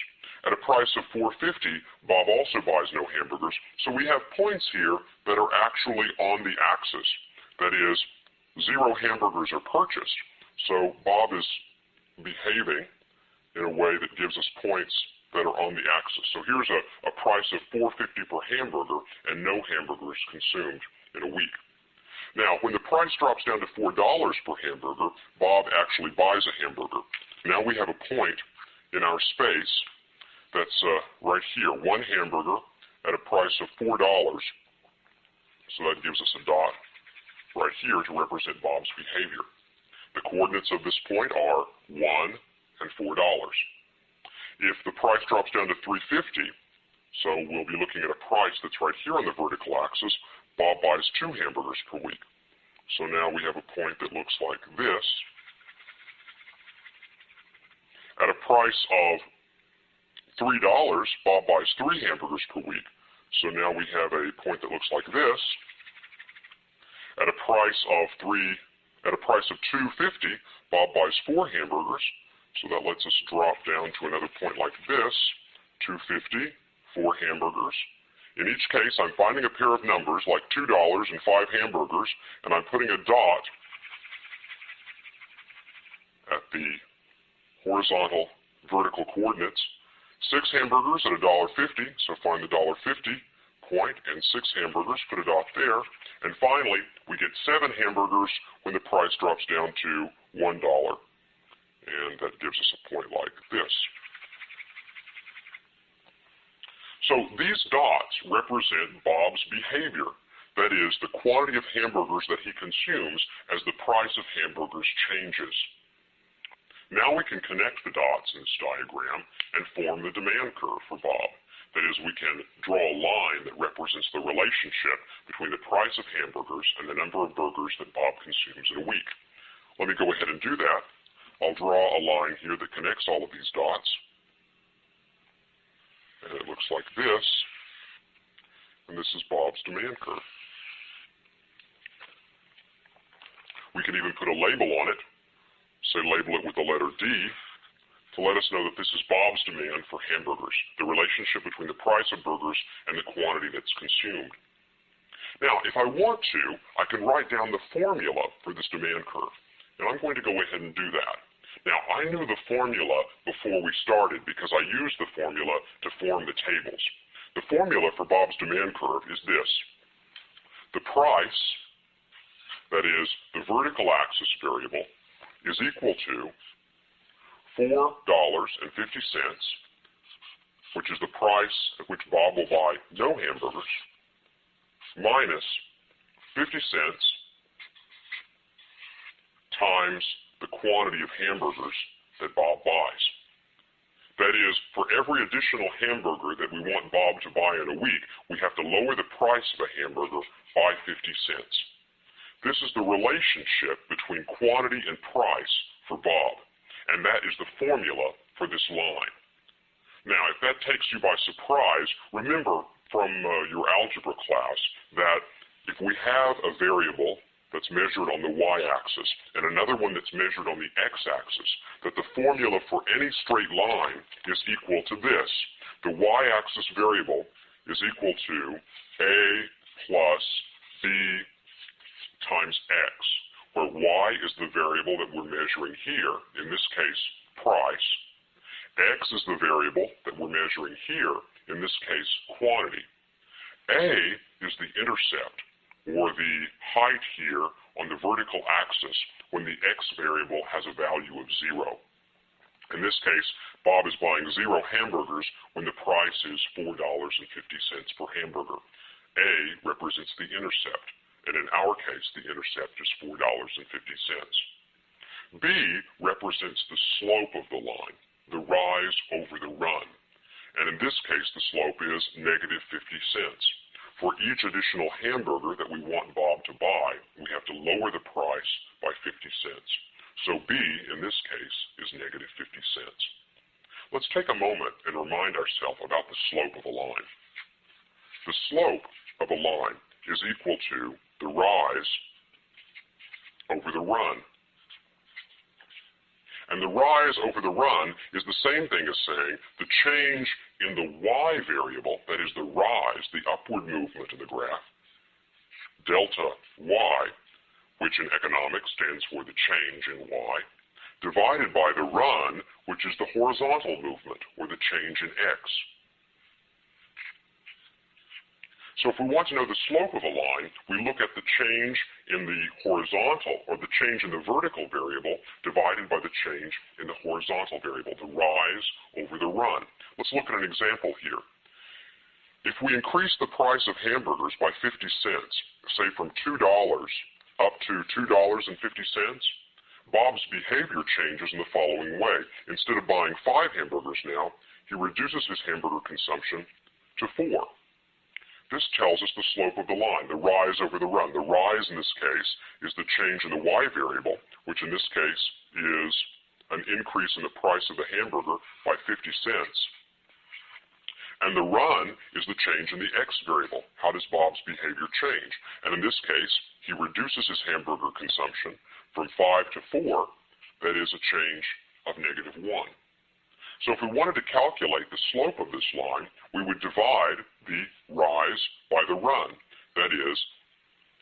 At a price of $4.50, Bob also buys no hamburgers. So we have points here that are actually on the axis. That is, 0 hamburgers are purchased. So Bob is behaving in a way that gives us points that are on the axis. So here's a price of $4.50 per hamburger and no hamburgers consumed in a week. Now, when the price drops down to $4 per hamburger, Bob actually buys a hamburger. Now we have a point in our space that's right here, 1 hamburger at a price of $4. So that gives us a dot right here to represent Bob's behavior. The coordinates of this point are 1 and $4. If the price drops down to $3.50, so we'll be looking at a price that's right here on the vertical axis, Bob buys 2 hamburgers per week. So now we have a point that looks like this. At a price of $3, Bob buys 3 hamburgers per week. So now we have a point that looks like this. At a price of $2.50, Bob buys 4 hamburgers. So that lets us drop down to another point like this, $2.50, 4 hamburgers. In each case, I'm finding a pair of numbers like $2 and 5 hamburgers, and I'm putting a dot at the horizontal vertical coordinates. 6 hamburgers at $1.50, so find the $1.50 point, and 6 hamburgers, put a dot there. And finally, we get 7 hamburgers when the price drops down to $1. And that gives us a point like this. So these dots represent Bob's behavior. That is, the quantity of hamburgers that he consumes as the price of hamburgers changes. Now we can connect the dots in this diagram and form the demand curve for Bob. That is, we can draw a line that represents the relationship between the price of hamburgers and the number of burgers that Bob consumes in a week. Let me go ahead and do that. I'll draw a line here that connects all of these dots. And it looks like this. And this is Bob's demand curve. We can even put a label on it, say label it with the letter D, to let us know that this is Bob's demand for hamburgers, the relationship between the price of burgers and the quantity that's consumed. Now, if I want to, I can write down the formula for this demand curve, and I'm going to go ahead and do that. Now, I knew the formula before we started because I used the formula to form the tables. The formula for Bob's demand curve is this. The price, that is, the vertical axis variable, is equal to $4.50, which is the price at which Bob will buy no hamburgers, minus 50 cents times the quantity of hamburgers that Bob buys. That is, for every additional hamburger that we want Bob to buy in a week, we have to lower the price of a hamburger by 50 cents. This is the relationship between quantity and price for Bob, and that is the formula for this line. Now, if that takes you by surprise, remember from your algebra class that if we have a variable that's measured on the y-axis and another one that's measured on the x-axis, that the formula for any straight line is equal to this. The y-axis variable is equal to a plus b times x, where y is the variable that we're measuring here, in this case, price. X is the variable that we're measuring here, in this case, quantity. A is the intercept, or the height here on the vertical axis when the x variable has a value of 0. In this case, Bob is buying 0 hamburgers when the price is $4.50 per hamburger. A represents the intercept, and in our case, the intercept is $4.50. B represents the slope of the line, the rise over the run. And in this case, the slope is negative 50 cents. For each additional hamburger that we want Bob to buy, we have to lower the price by 50 cents. So B, in this case, is negative 50 cents. Let's take a moment and remind ourselves about the slope of a line. The slope of a line is equal to the rise over the run. And the rise over the run is the same thing as saying the change in the y variable, that is the rise, the upward movement in the graph, delta y, which in economics stands for the change in y, divided by the run, which is the horizontal movement, or the change in x. So if we want to know the slope of a line, we look at the change in the horizontal, or the change in the vertical variable, divided by the change in the horizontal variable, the rise over the run. Let's look at an example here. If we increase the price of hamburgers by 50 cents, say from $2 up to $2.50, Bob's behavior changes in the following way. Instead of buying 5 hamburgers now, he reduces his hamburger consumption to 4. This tells us the slope of the line, the rise over the run. The rise in this case is the change in the y variable, which in this case is an increase in the price of the hamburger by 50 cents. And the run is the change in the x variable. How does Bob's behavior change? And in this case, he reduces his hamburger consumption from 5 to 4. That is a change of negative 1. So if we wanted to calculate the slope of this line, we would divide the rise by the run. That is,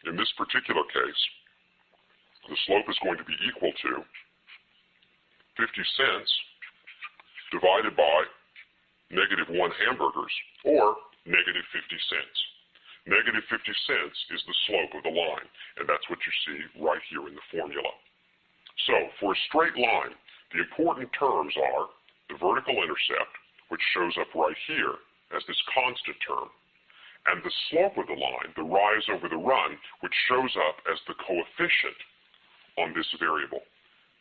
in this particular case, the slope is going to be equal to 50 cents divided by negative 1 hamburgers, or negative 50 cents. Negative 50 cents is the slope of the line, and that's what you see right here in the formula. So for a straight line, the important terms are the vertical intercept, which shows up right here as this constant term, and the slope of the line, the rise over the run, which shows up as the coefficient on this variable.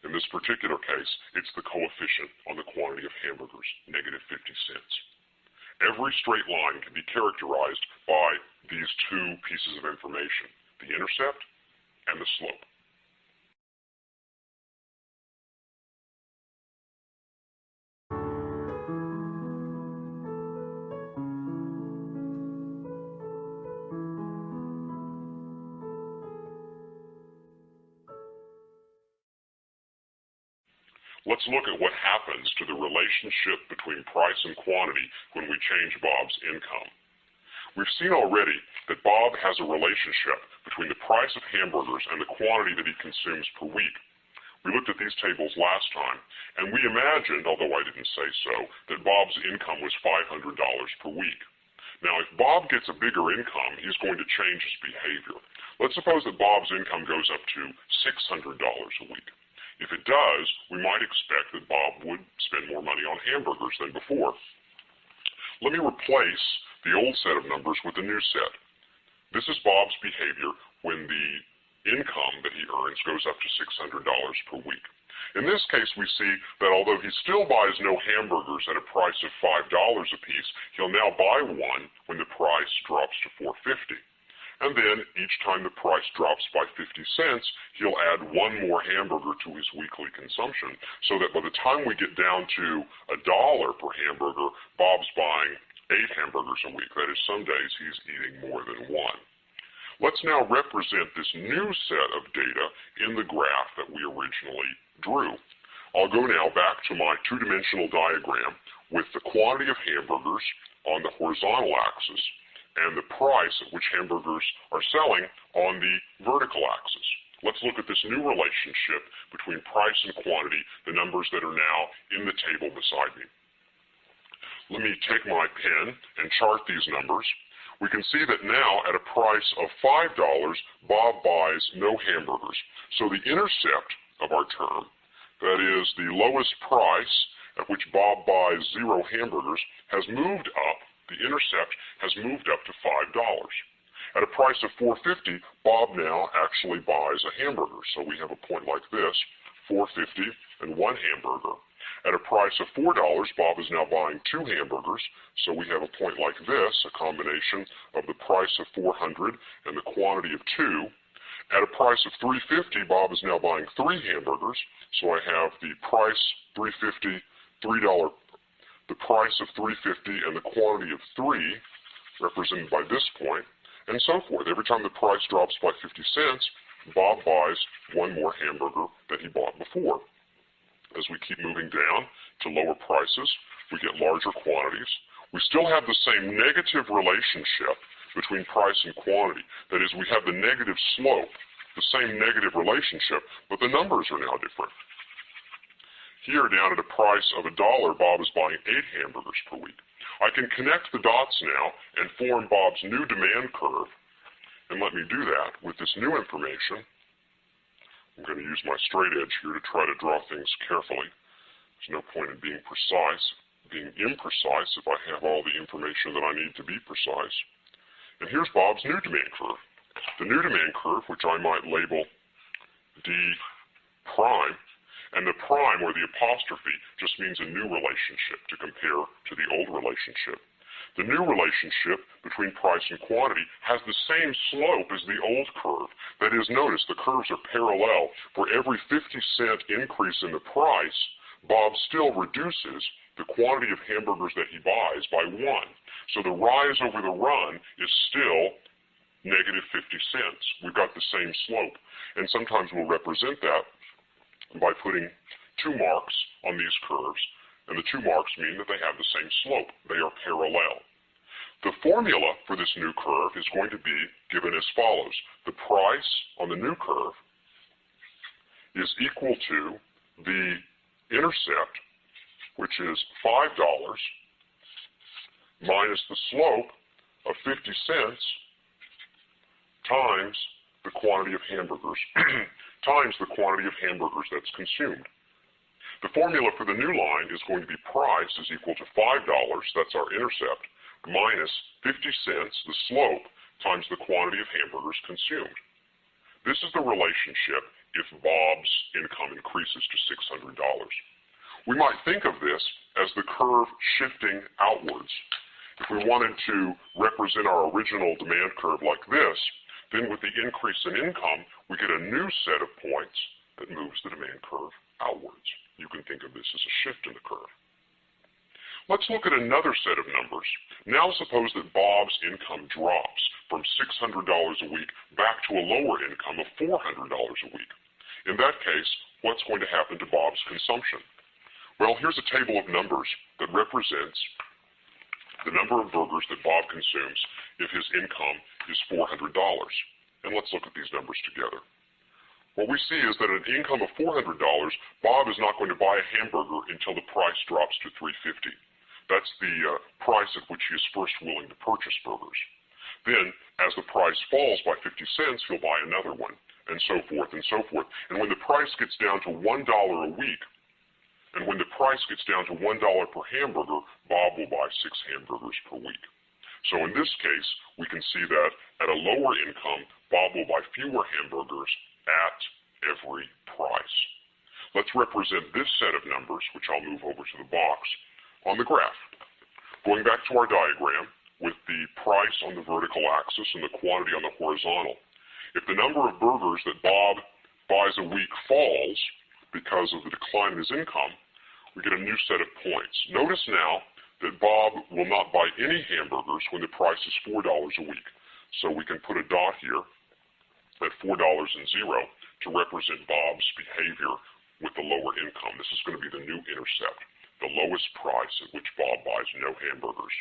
In this particular case, it's the coefficient on the quantity of hamburgers, negative 50 cents. Every straight line can be characterized by these two pieces of information, the intercept and the slope. Let's look at what happens to the relationship between price and quantity when we change Bob's income. We've seen already that Bob has a relationship between the price of hamburgers and the quantity that he consumes per week. We looked at these tables last time, and we imagined, although I didn't say so, that Bob's income was $500 per week. Now, if Bob gets a bigger income, he's going to change his behavior. Let's suppose that Bob's income goes up to $600 a week. If it does, we might expect that Bob would spend more money on hamburgers than before. Let me replace the old set of numbers with the new set. This is Bob's behavior when the income that he earns goes up to $600 per week. In this case, we see that although he still buys no hamburgers at a price of $5 a piece, he'll now buy one when the price drops to $4.50. And then each time the price drops by 50 cents, he'll add one more hamburger to his weekly consumption, so that by the time we get down to $1 per hamburger, Bob's buying 8 hamburgers a week. That is, some days he's eating more than one. Let's now represent this new set of data in the graph that we originally drew. I'll go now back to my two-dimensional diagram with the quantity of hamburgers on the horizontal axis and the price at which hamburgers are selling on the vertical axis. Let's look at this new relationship between price and quantity, the numbers that are now in the table beside me. Let me take my pen and chart these numbers. We can see that now at a price of $5, Bob buys no hamburgers. So the intercept of our term, that is the lowest price at which Bob buys 0 hamburgers, has moved up. The intercept has moved up to $5. At a price of $4.50, Bob now actually buys a hamburger. So we have a point like this, $4.50 and 1 hamburger. At a price of $4, Bob is now buying 2 hamburgers. So we have a point like this, a combination of the price of $400 and the quantity of 2. At a price of $3.50, Bob is now buying 3 hamburgers. So I have the price $3.50, $3, the price of $3.50 and the quantity of 3 represented by this point, and so forth. Every time the price drops by 50 cents, Bob buys 1 more hamburger that he bought before. As we keep moving down to lower prices, we get larger quantities. We still have the same negative relationship between price and quantity. That is, we have the negative slope, the same negative relationship, but the numbers are now different. Here, down at a price of $1, Bob is buying 8 hamburgers per week. I can connect the dots now and form Bob's new demand curve. And let me do that with this new information. I'm going to use my straight edge here to try to draw things carefully. There's no point in being imprecise if I have all the information that I need to be precise. And here's Bob's new demand curve. The new demand curve, which I might label D prime, and the prime, or the apostrophe, just means a new relationship to compare to the old relationship. The new relationship between price and quantity has the same slope as the old curve. That is, notice the curves are parallel. For every 50-cent increase in the price, Bob still reduces the quantity of hamburgers that he buys by 1. So the rise over the run is still negative 50 cents. We've got the same slope. And sometimes we'll represent that by putting 2 marks on these curves, and the 2 marks mean that they have the same slope. They are parallel. The formula for this new curve is going to be given as follows. The price on the new curve is equal to the intercept, which is $5, minus the slope of 50 cents times the quantity of hamburgers, times the quantity of hamburgers that's consumed. The formula for the new line is going to be price is equal to $5, that's our intercept, minus 50 cents, the slope, times the quantity of hamburgers consumed. This is the relationship if Bob's income increases to $600. We might think of this as the curve shifting outwards. If we wanted to represent our original demand curve like this, then with the increase in income, we get a new set of points that moves the demand curve outwards. You can think of this as a shift in the curve. Let's look at another set of numbers. Now suppose that Bob's income drops from $600 a week back to a lower income of $400 a week. In that case, what's going to happen to Bob's consumption? Well, here's a table of numbers that represents the number of burgers that Bob consumes if his income is $400. And let's look at these numbers together. What we see is that at an income of $400, Bob is not going to buy a hamburger until the price drops to $3.50. That's the price at which he is first willing to purchase burgers. Then, as the price falls by 50 cents, he'll buy another one, and so forth and so forth. And when the price gets down to $1 a week, and when the price gets down to $1 per hamburger, Bob will buy 6 hamburgers per week. So in this case, we can see that at a lower income, Bob will buy fewer hamburgers at every price. Let's represent this set of numbers, which I'll move over to the box, on the graph. Going back to our diagram, with the price on the vertical axis and the quantity on the horizontal, if the number of burgers that Bob buys a week falls because of the decline in his income, we get a new set of points. Notice now that Bob will not buy any hamburgers when the price is $4 a week. So we can put a dot here at $4.00 to represent Bob's behavior with the lower income. This is going to be the new intercept, the lowest price at which Bob buys no hamburgers.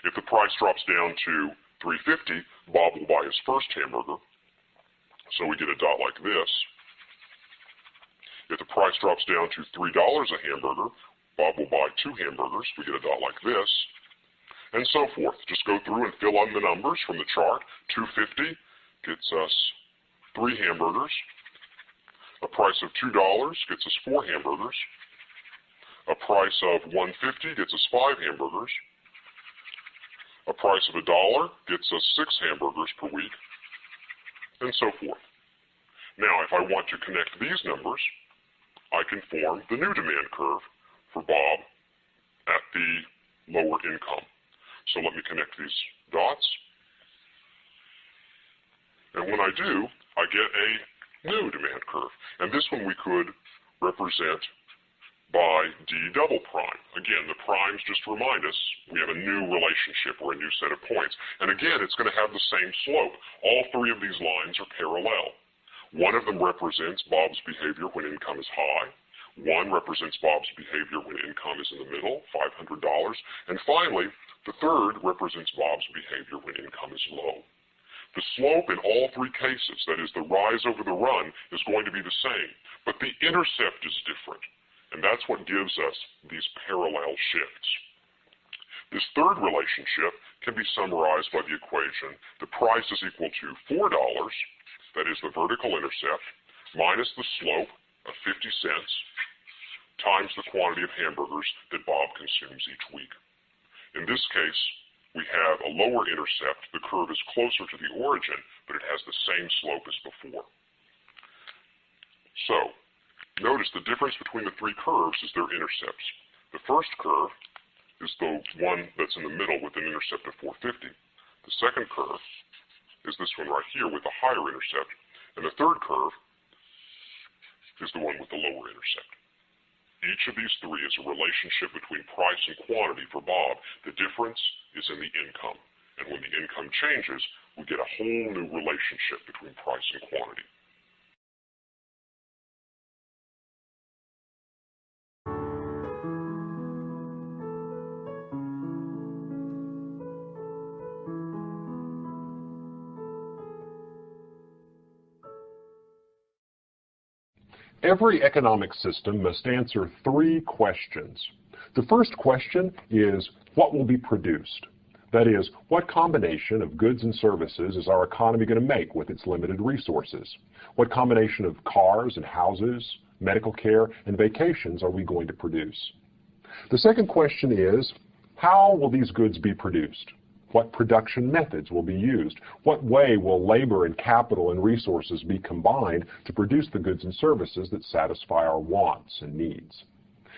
If the price drops down to $3.50, Bob will buy his first hamburger. So we get a dot like this. If the price drops down to $3 a hamburger, Bob will buy 2 hamburgers. We get a dot like this, and so forth. Just go through and fill in the numbers from the chart. $2.50 gets us 3 hamburgers. A price of $2 gets us 4 hamburgers. A price of $1.50 gets us 5 hamburgers. A price of $1 gets us 6 hamburgers per week, and so forth. Now, if I want to connect these numbers, I can form the new demand curve for Bob at the lower income. So let me connect these dots. And when I do, I get a new demand curve. And this one we could represent by d double prime. Again, the primes just remind us we have a new relationship or a new set of points. And again, it's going to have the same slope. All 3 of these lines are parallel. One of them represents Bob's behavior when income is high. One represents Bob's behavior when income is in the middle, $500. And finally, the third represents Bob's behavior when income is low. The slope in all 3 cases, that is the rise over the run, is going to be the same. But the intercept is different. And that's what gives us these parallel shifts. This third relationship can be summarized by the equation: the price is equal to $4, that is the vertical intercept, minus the slope of 50 cents, times the quantity of hamburgers that Bob consumes each week. In this case, we have a lower intercept. The curve is closer to the origin, but it has the same slope as before. So, notice the difference between the 3 curves is their intercepts. The first curve is the one that's in the middle with an intercept of 450. The second curve is this one right here with a higher intercept. And the third curve is the one with the lower intercept. Each of these 3 is a relationship between price and quantity for Bob. The difference is in the income. And when the income changes, we get a whole new relationship between price and quantity. Every economic system must answer 3 questions. The first question is, what will be produced? That is, what combination of goods and services is our economy going to make with its limited resources? What combination of cars and houses, medical care, and vacations are we going to produce? The second question is, how will these goods be produced? What production methods will be used? What way will labor and capital and resources be combined to produce the goods and services that satisfy our wants and needs?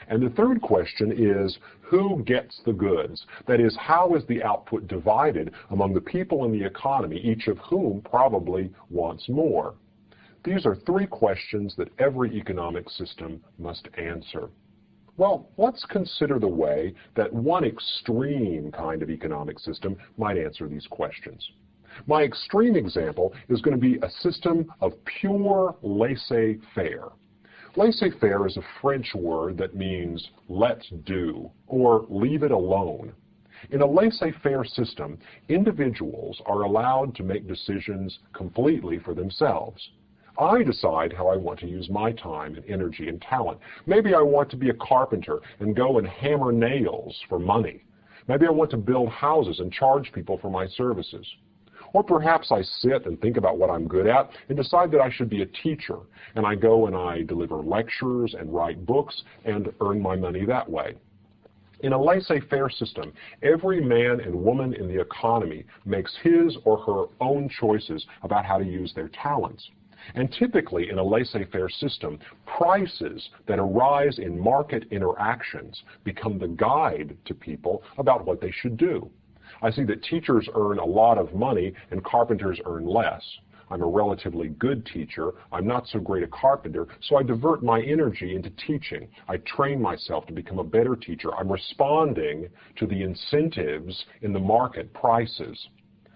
And the third question is, who gets the goods? That is, how is the output divided among the people in the economy, each of whom probably wants more? These are 3 questions that every economic system must answer. Well, let's consider the way that one extreme kind of economic system might answer these questions. My extreme example is going to be a system of pure laissez-faire. Laissez-faire is a French word that means let's do or leave it alone. In a laissez-faire system, individuals are allowed to make decisions completely for themselves. I decide how I want to use my time and energy and talent. Maybe I want to be a carpenter and go and hammer nails for money. Maybe I want to build houses and charge people for my services. Or perhaps I sit and think about what I'm good at and decide that I should be a teacher, and I go and I deliver lectures and write books and earn my money that way. In a laissez-faire system, every man and woman in the economy makes his or her own choices about how to use their talents. And typically in a laissez-faire system, prices that arise in market interactions become the guide to people about what they should do. I see that teachers earn a lot of money and carpenters earn less. I'm a relatively good teacher. I'm not so great a carpenter, so I divert my energy into teaching. I train myself to become a better teacher. I'm responding to the incentives in the market prices.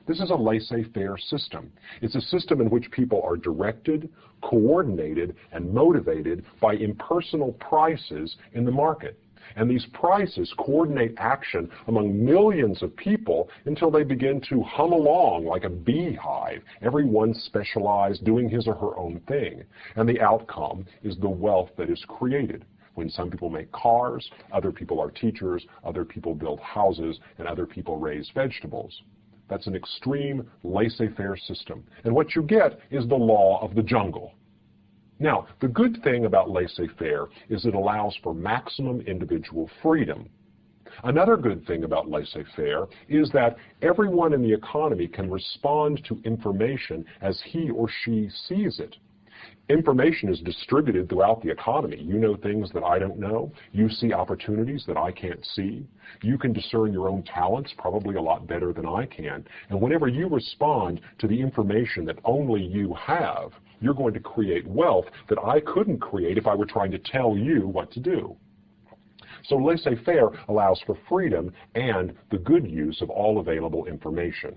This is a laissez-faire system. It's a system in which people are directed, coordinated, and motivated by impersonal prices in the market. And these prices coordinate action among millions of people until they begin to hum along like a beehive, everyone specialized, doing his or her own thing. And the outcome is the wealth that is created. When some people make cars, other people are teachers, other people build houses, and other people raise vegetables. That's an extreme laissez-faire system. And what you get is the law of the jungle. Now, the good thing about laissez-faire is it allows for maximum individual freedom. Another good thing about laissez-faire is that everyone in the economy can respond to information as he or she sees it. Information is distributed throughout the economy. You know things that I don't know. You see opportunities that I can't see. You can discern your own talents probably a lot better than I can. And whenever you respond to the information that only you have, you're going to create wealth that I couldn't create if I were trying to tell you what to do. So laissez-faire allows for freedom and the good use of all available information.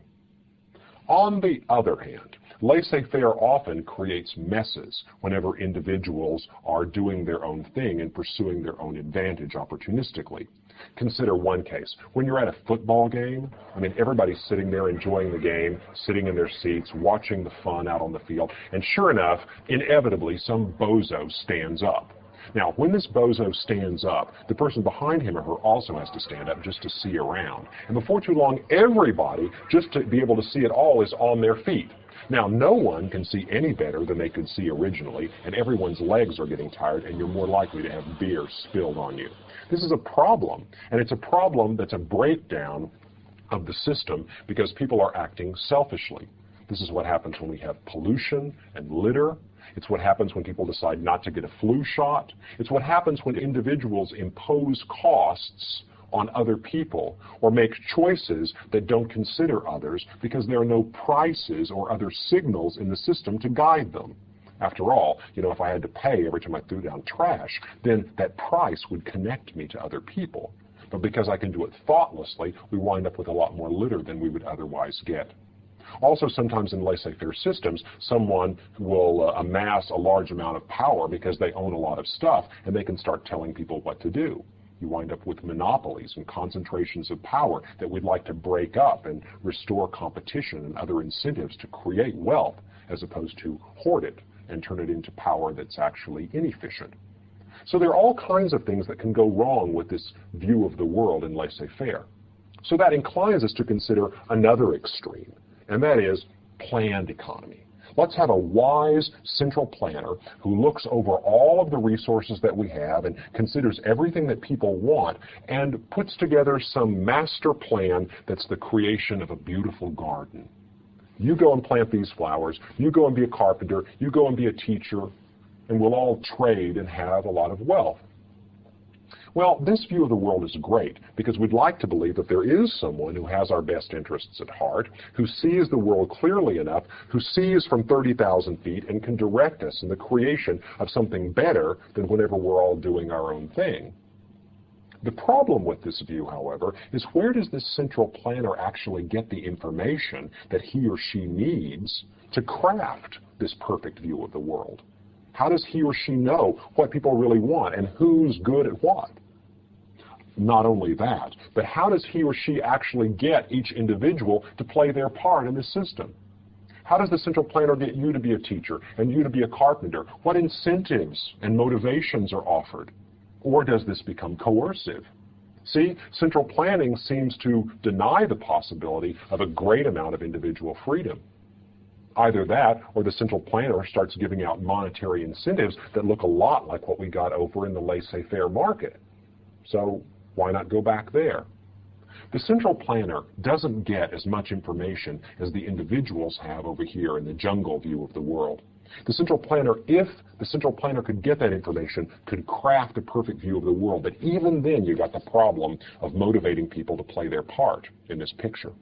On the other hand, laissez-faire often creates messes whenever individuals are doing their own thing and pursuing their own advantage opportunistically. Consider one case. When you're at a football game, everybody's sitting there enjoying the game, sitting in their seats, watching the fun out on the field, and sure enough, inevitably, some bozo stands up. Now, when this bozo stands up, the person behind him or her also has to stand up just to see around. And before too long, everybody, just to be able to see it all, is on their feet. Now, no one can see any better than they could see originally, and everyone's legs are getting tired, and you're more likely to have beer spilled on you. This is a problem, and it's a problem that's a breakdown of the system because people are acting selfishly. This is what happens when we have pollution and litter. It's what happens when people decide not to get a flu shot. It's what happens when individuals impose costs on other people or make choices that don't consider others because there are no prices or other signals in the system to guide them. After all, if I had to pay every time I threw down trash, then that price would connect me to other people. But because I can do it thoughtlessly, we wind up with a lot more litter than we would otherwise get. Also, sometimes in laissez-faire systems, someone will amass a large amount of power because they own a lot of stuff, and they can start telling people what to do. You wind up with monopolies and concentrations of power that we'd like to break up and restore competition and other incentives to create wealth as opposed to hoard it and turn it into power that's actually inefficient. So there are all kinds of things that can go wrong with this view of the world in laissez-faire. So that inclines us to consider another extreme, and that is planned economy. Let's have a wise central planner who looks over all of the resources that we have and considers everything that people want and puts together some master plan that's the creation of a beautiful garden. You go and plant these flowers, you go and be a carpenter, you go and be a teacher, and we'll all trade and have a lot of wealth. Well, this view of the world is great because we'd like to believe that there is someone who has our best interests at heart, who sees the world clearly enough, who sees from 30,000 feet and can direct us in the creation of something better than whenever we're all doing our own thing. The problem with this view, however, is where does this central planner actually get the information that he or she needs to craft this perfect view of the world? How does he or she know what people really want and who's good at what? Not only that, but how does he or she actually get each individual to play their part in the system? How does the central planner get you to be a teacher and you to be a carpenter? What incentives and motivations are offered? Or does this become coercive? See, central planning seems to deny the possibility of a great amount of individual freedom. Either that, or the central planner starts giving out monetary incentives that look a lot like what we got over in the laissez-faire market. So why not go back there? The central planner doesn't get as much information as the individuals have over here in the jungle view of the world. The central planner, if the central planner could get that information, could craft a perfect view of the world. But even then, you got the problem of motivating people to play their part in this picture.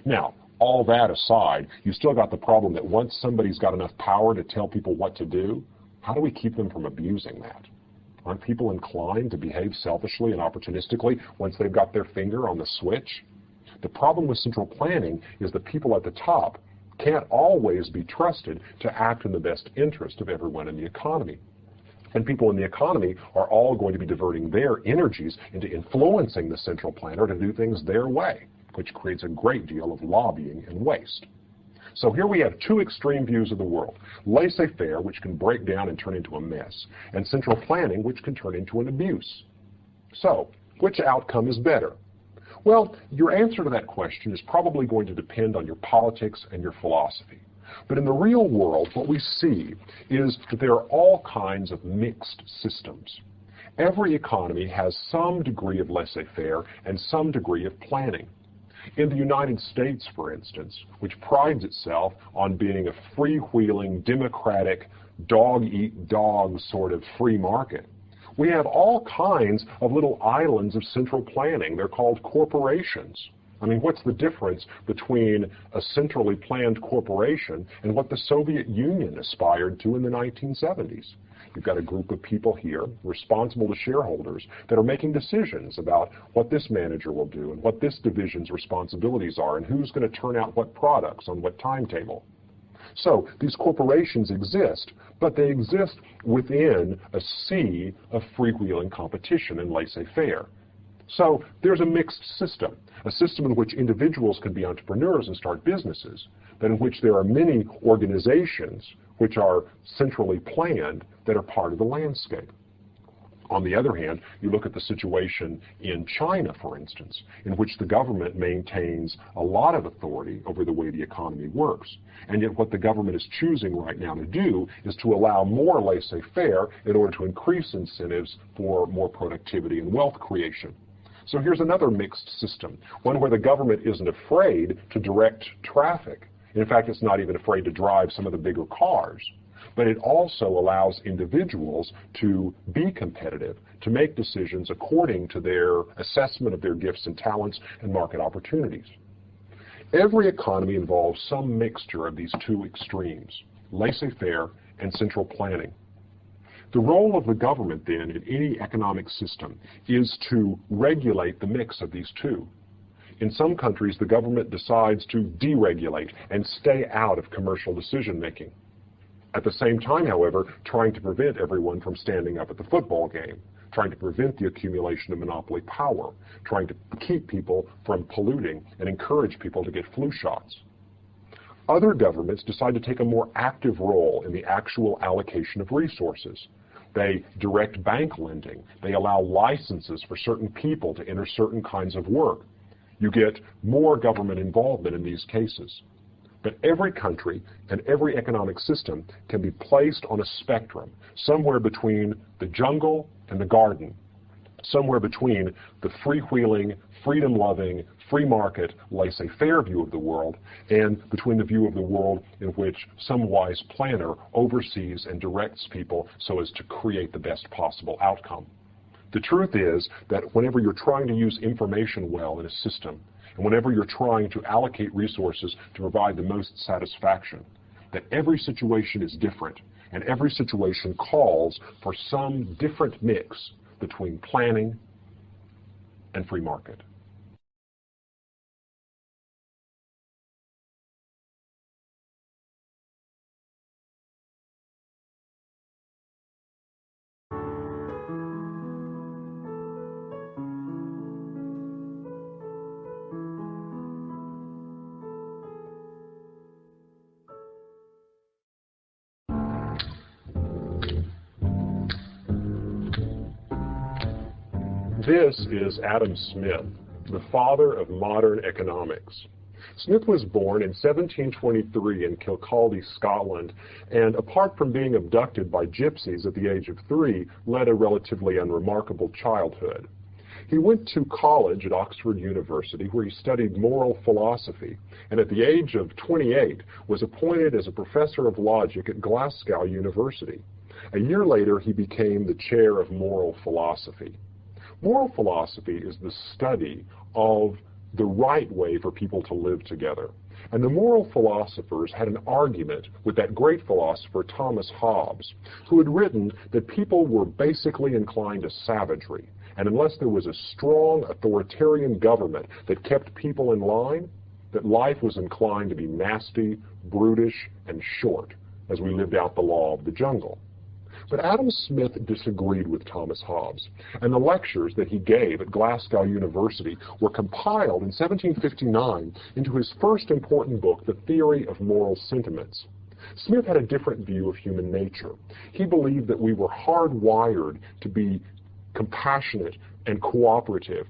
Now, all that aside, you still got the problem that once somebody's got enough power to tell people what to do, how do we keep them from abusing that? Aren't people inclined to behave selfishly and opportunistically once they've got their finger on the switch? The problem with central planning is the people at the top can't always be trusted to act in the best interest of everyone in the economy. And people in the economy are all going to be diverting their energies into influencing the central planner to do things their way, which creates a great deal of lobbying and waste. So here we have two extreme views of the world: laissez-faire, which can break down and turn into a mess, and central planning, which can turn into an abuse. So, which outcome is better? Well, your answer to that question is probably going to depend on your politics and your philosophy. But in the real world, what we see is that there are all kinds of mixed systems. Every economy has some degree of laissez-faire and some degree of planning. In the United States, for instance, which prides itself on being a freewheeling, democratic, dog-eat-dog sort of free market, we have all kinds of little islands of central planning. They're called corporations. I mean, what's the difference between a centrally planned corporation and what the Soviet Union aspired to in the 1970s? You've got a group of people here, responsible to shareholders, that are making decisions about what this manager will do and what this division's responsibilities are and who's going to turn out what products on what timetable. So these corporations exist, but they exist within a sea of freewheeling competition and laissez-faire. So there's a mixed system, a system in which individuals can be entrepreneurs and start businesses, but in which there are many organizations which are centrally planned that are part of the landscape. On the other hand, you look at the situation in China, for instance, in which the government maintains a lot of authority over the way the economy works. And yet what the government is choosing right now to do is to allow more laissez-faire in order to increase incentives for more productivity and wealth creation. So here's another mixed system, one where the government isn't afraid to direct traffic. In fact, it's not even afraid to drive some of the bigger cars. But it also allows individuals to be competitive, to make decisions according to their assessment of their gifts and talents and market opportunities. Every economy involves some mixture of these two extremes, laissez-faire and central planning. The role of the government, then, in any economic system is to regulate the mix of these two. In some countries, the government decides to deregulate and stay out of commercial decision-making. At the same time, however, trying to prevent everyone from standing up at the football game, trying to prevent the accumulation of monopoly power, trying to keep people from polluting and encourage people to get flu shots. Other governments decide to take a more active role in the actual allocation of resources. They direct bank lending. They allow licenses for certain people to enter certain kinds of work. You get more government involvement in these cases. But every country and every economic system can be placed on a spectrum, somewhere between the jungle and the garden, somewhere between the freewheeling, freedom-loving, free market, laissez-faire view of the world, and between the view of the world in which some wise planner oversees and directs people so as to create the best possible outcome. The truth is that whenever you're trying to use information well in a system, and whenever you're trying to allocate resources to provide the most satisfaction, that every situation is different, and every situation calls for some different mix between planning and free market. This is Adam Smith, the father of modern economics. Smith was born in 1723 in Kilcaldy, Scotland, and apart from being abducted by gypsies at the age of 3, led a relatively unremarkable childhood. He went to college at Oxford University, where he studied moral philosophy, and at the age of 28 was appointed as a professor of logic at Glasgow University. A year later, he became the chair of moral philosophy. Moral philosophy is the study of the right way for people to live together. And the moral philosophers had an argument with that great philosopher Thomas Hobbes, who had written that people were basically inclined to savagery. And unless there was a strong authoritarian government that kept people in line, that life was inclined to be nasty, brutish, and short, as we lived out the law of the jungle. But Adam Smith disagreed with Thomas Hobbes, and the lectures that he gave at Glasgow University were compiled in 1759 into his first important book, The Theory of Moral Sentiments. Smith had a different view of human nature. He believed that we were hardwired to be compassionate and cooperative,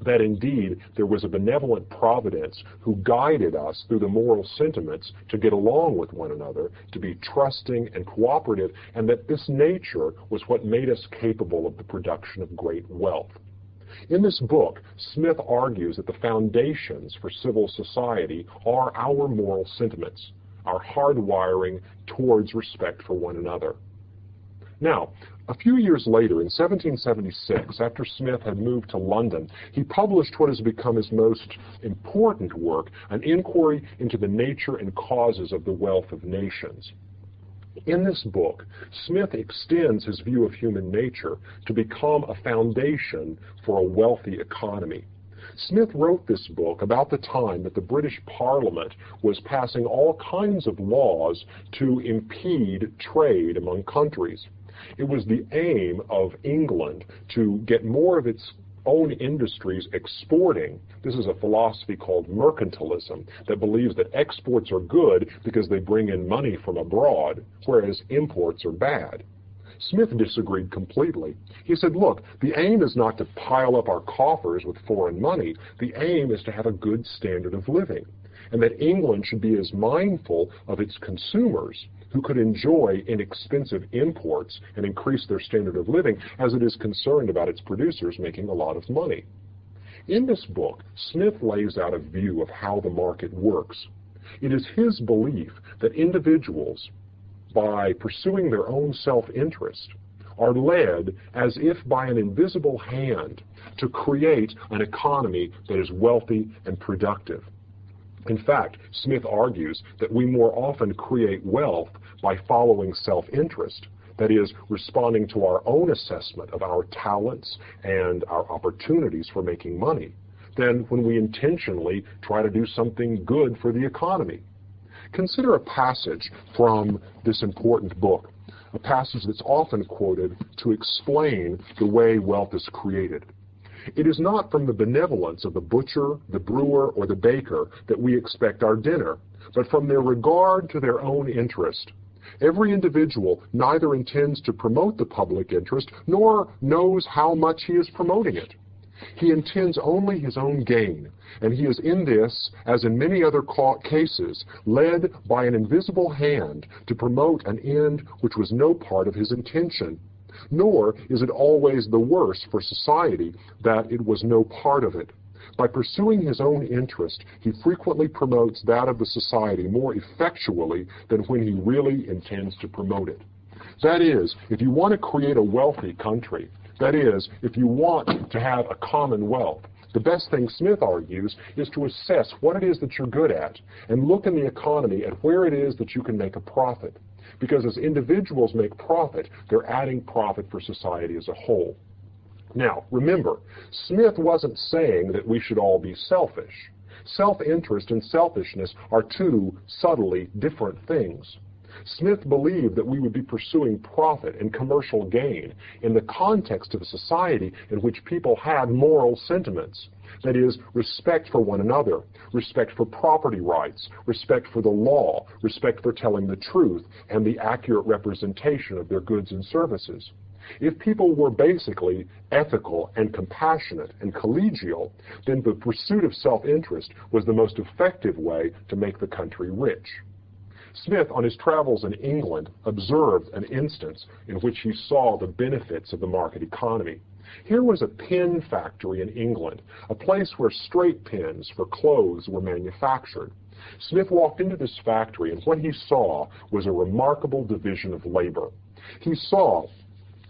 that indeed there was a benevolent providence who guided us through the moral sentiments to get along with one another, to be trusting and cooperative, and that this nature was what made us capable of the production of great wealth. In this book, Smith argues that the foundations for civil society are our moral sentiments, our hardwiring towards respect for one another. Now, a few years later, in 1776, after Smith had moved to London, he published what has become his most important work, an inquiry into the nature and causes of the wealth of nations. In this book, Smith extends his view of human nature to become a foundation for a wealthy economy. Smith wrote this book about the time that the British Parliament was passing all kinds of laws to impede trade among countries. It was the aim of England to get more of its own industries exporting. This is a philosophy called mercantilism that believes that exports are good because they bring in money from abroad, whereas imports are bad. Smith disagreed completely. He said, look, the aim is not to pile up our coffers with foreign money. The aim is to have a good standard of living, and that England should be as mindful of its consumers who could enjoy inexpensive imports and increase their standard of living as it is concerned about its producers making a lot of money. In this book, Smith lays out a view of how the market works. It is his belief that individuals, by pursuing their own self-interest, are led as if by an invisible hand to create an economy that is wealthy and productive. In fact, Smith argues that we more often create wealth by following self-interest, that is, responding to our own assessment of our talents and our opportunities for making money, than when we intentionally try to do something good for the economy. Consider a passage from this important book, a passage that's often quoted to explain the way wealth is created. It is not from the benevolence of the butcher, the brewer, or the baker that we expect our dinner, but from their regard to their own interest. Every individual neither intends to promote the public interest nor knows how much he is promoting it. He intends only his own gain, and he is in this, as in many other cases, led by an invisible hand to promote an end which was no part of his intention. Nor is it always the worse for society that it was no part of it. By pursuing his own interest, he frequently promotes that of the society more effectually than when he really intends to promote it. That is, if you want to create a wealthy country, that is, if you want to have a commonwealth, the best thing Smith argues is to assess what it is that you're good at and look in the economy at where it is that you can make a profit. Because as individuals make profit, they're adding profit for society as a whole. Now, remember, Smith wasn't saying that we should all be selfish. Self-interest and selfishness are two subtly different things. Smith believed that we would be pursuing profit and commercial gain in the context of a society in which people had moral sentiments. That is, respect for one another, respect for property rights, respect for the law, respect for telling the truth, and the accurate representation of their goods and services. If people were basically ethical and compassionate and collegial, then the pursuit of self-interest was the most effective way to make the country rich. Smith, on his travels in England, observed an instance in which he saw the benefits of the market economy. Here was a pen factory in England, a place where straight pens for clothes were manufactured. Smith walked into this factory, and what he saw was a remarkable division of labor. He saw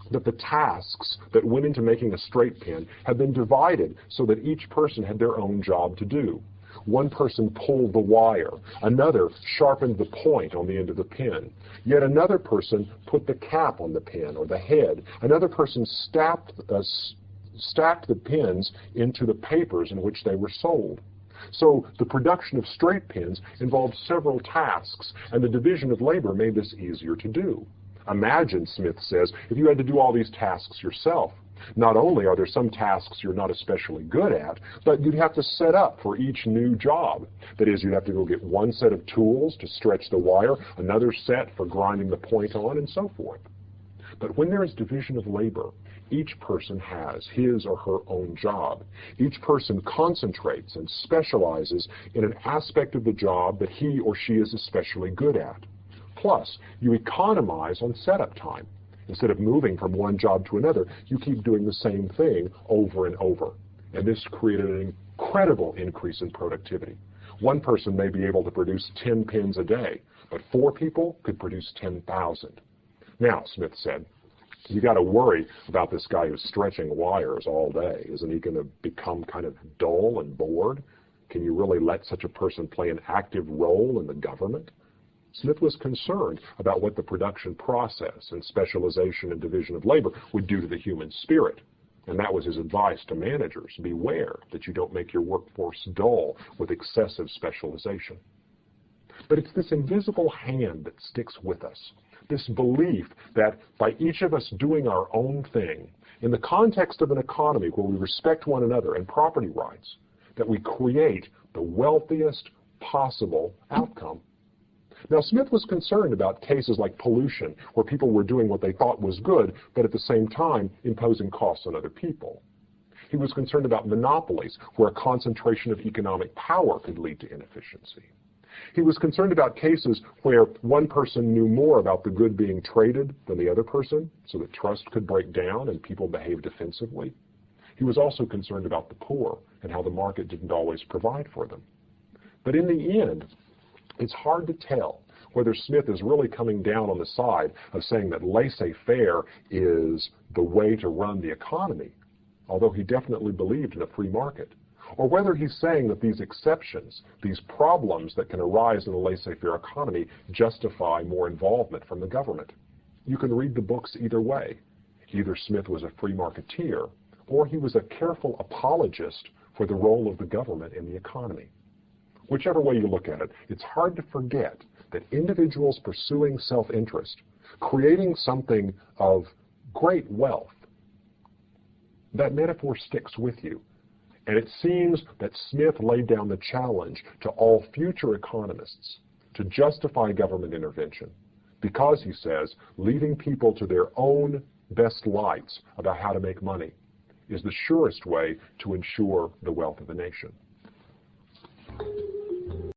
that the tasks that went into making a straight pen had been divided so that each person had their own job to do. One person pulled the wire, another sharpened the point on the end of the pen, yet another person put the cap on the pen or the head, another person stacked the pens into the papers in which they were sold. So the production of straight pens involved several tasks, and the division of labor made this easier to do. Imagine, Smith says, if you had to do all these tasks yourself. Not only are there some tasks you're not especially good at, but you'd have to set up for each new job. That is, you'd have to go get one set of tools to stretch the wire, another set for grinding the point on, and so forth. But when there is division of labor, each person has his or her own job. Each person concentrates and specializes in an aspect of the job that he or she is especially good at. Plus, you economize on setup time. Instead of moving from one job to another, you keep doing the same thing over and over. And this created an incredible increase in productivity. One person may be able to produce 10 pens a day, but 4 people could produce 10,000. Now, Smith said, you got to worry about this guy who's stretching wires all day. Isn't he going to become kind of dull and bored? Can you really let such a person play an active role in the government? Smith was concerned about what the production process and specialization and division of labor would do to the human spirit. And that was his advice to managers. Beware that you don't make your workforce dull with excessive specialization. But it's this invisible hand that sticks with us, this belief that by each of us doing our own thing, in the context of an economy where we respect one another and property rights, that we create the wealthiest possible outcome. Now, Smith was concerned about cases like pollution, where people were doing what they thought was good, but at the same time imposing costs on other people. He was concerned about monopolies, where a concentration of economic power could lead to inefficiency. He was concerned about cases where one person knew more about the good being traded than the other person, so that trust could break down and people behaved defensively. He was also concerned about the poor and how the market didn't always provide for them. But in the end, it's hard to tell whether Smith is really coming down on the side of saying that laissez-faire is the way to run the economy, although he definitely believed in a free market, or whether he's saying that these exceptions, these problems that can arise in a laissez-faire economy, justify more involvement from the government. You can read the books either way. Either Smith was a free marketeer, or he was a careful apologist for the role of the government in the economy. Whichever way you look at it, it's hard to forget that individuals pursuing self-interest, creating something of great wealth, that metaphor sticks with you. And it seems that Smith laid down the challenge to all future economists to justify government intervention because, he says, leaving people to their own best lights about how to make money is the surest way to ensure the wealth of the nation.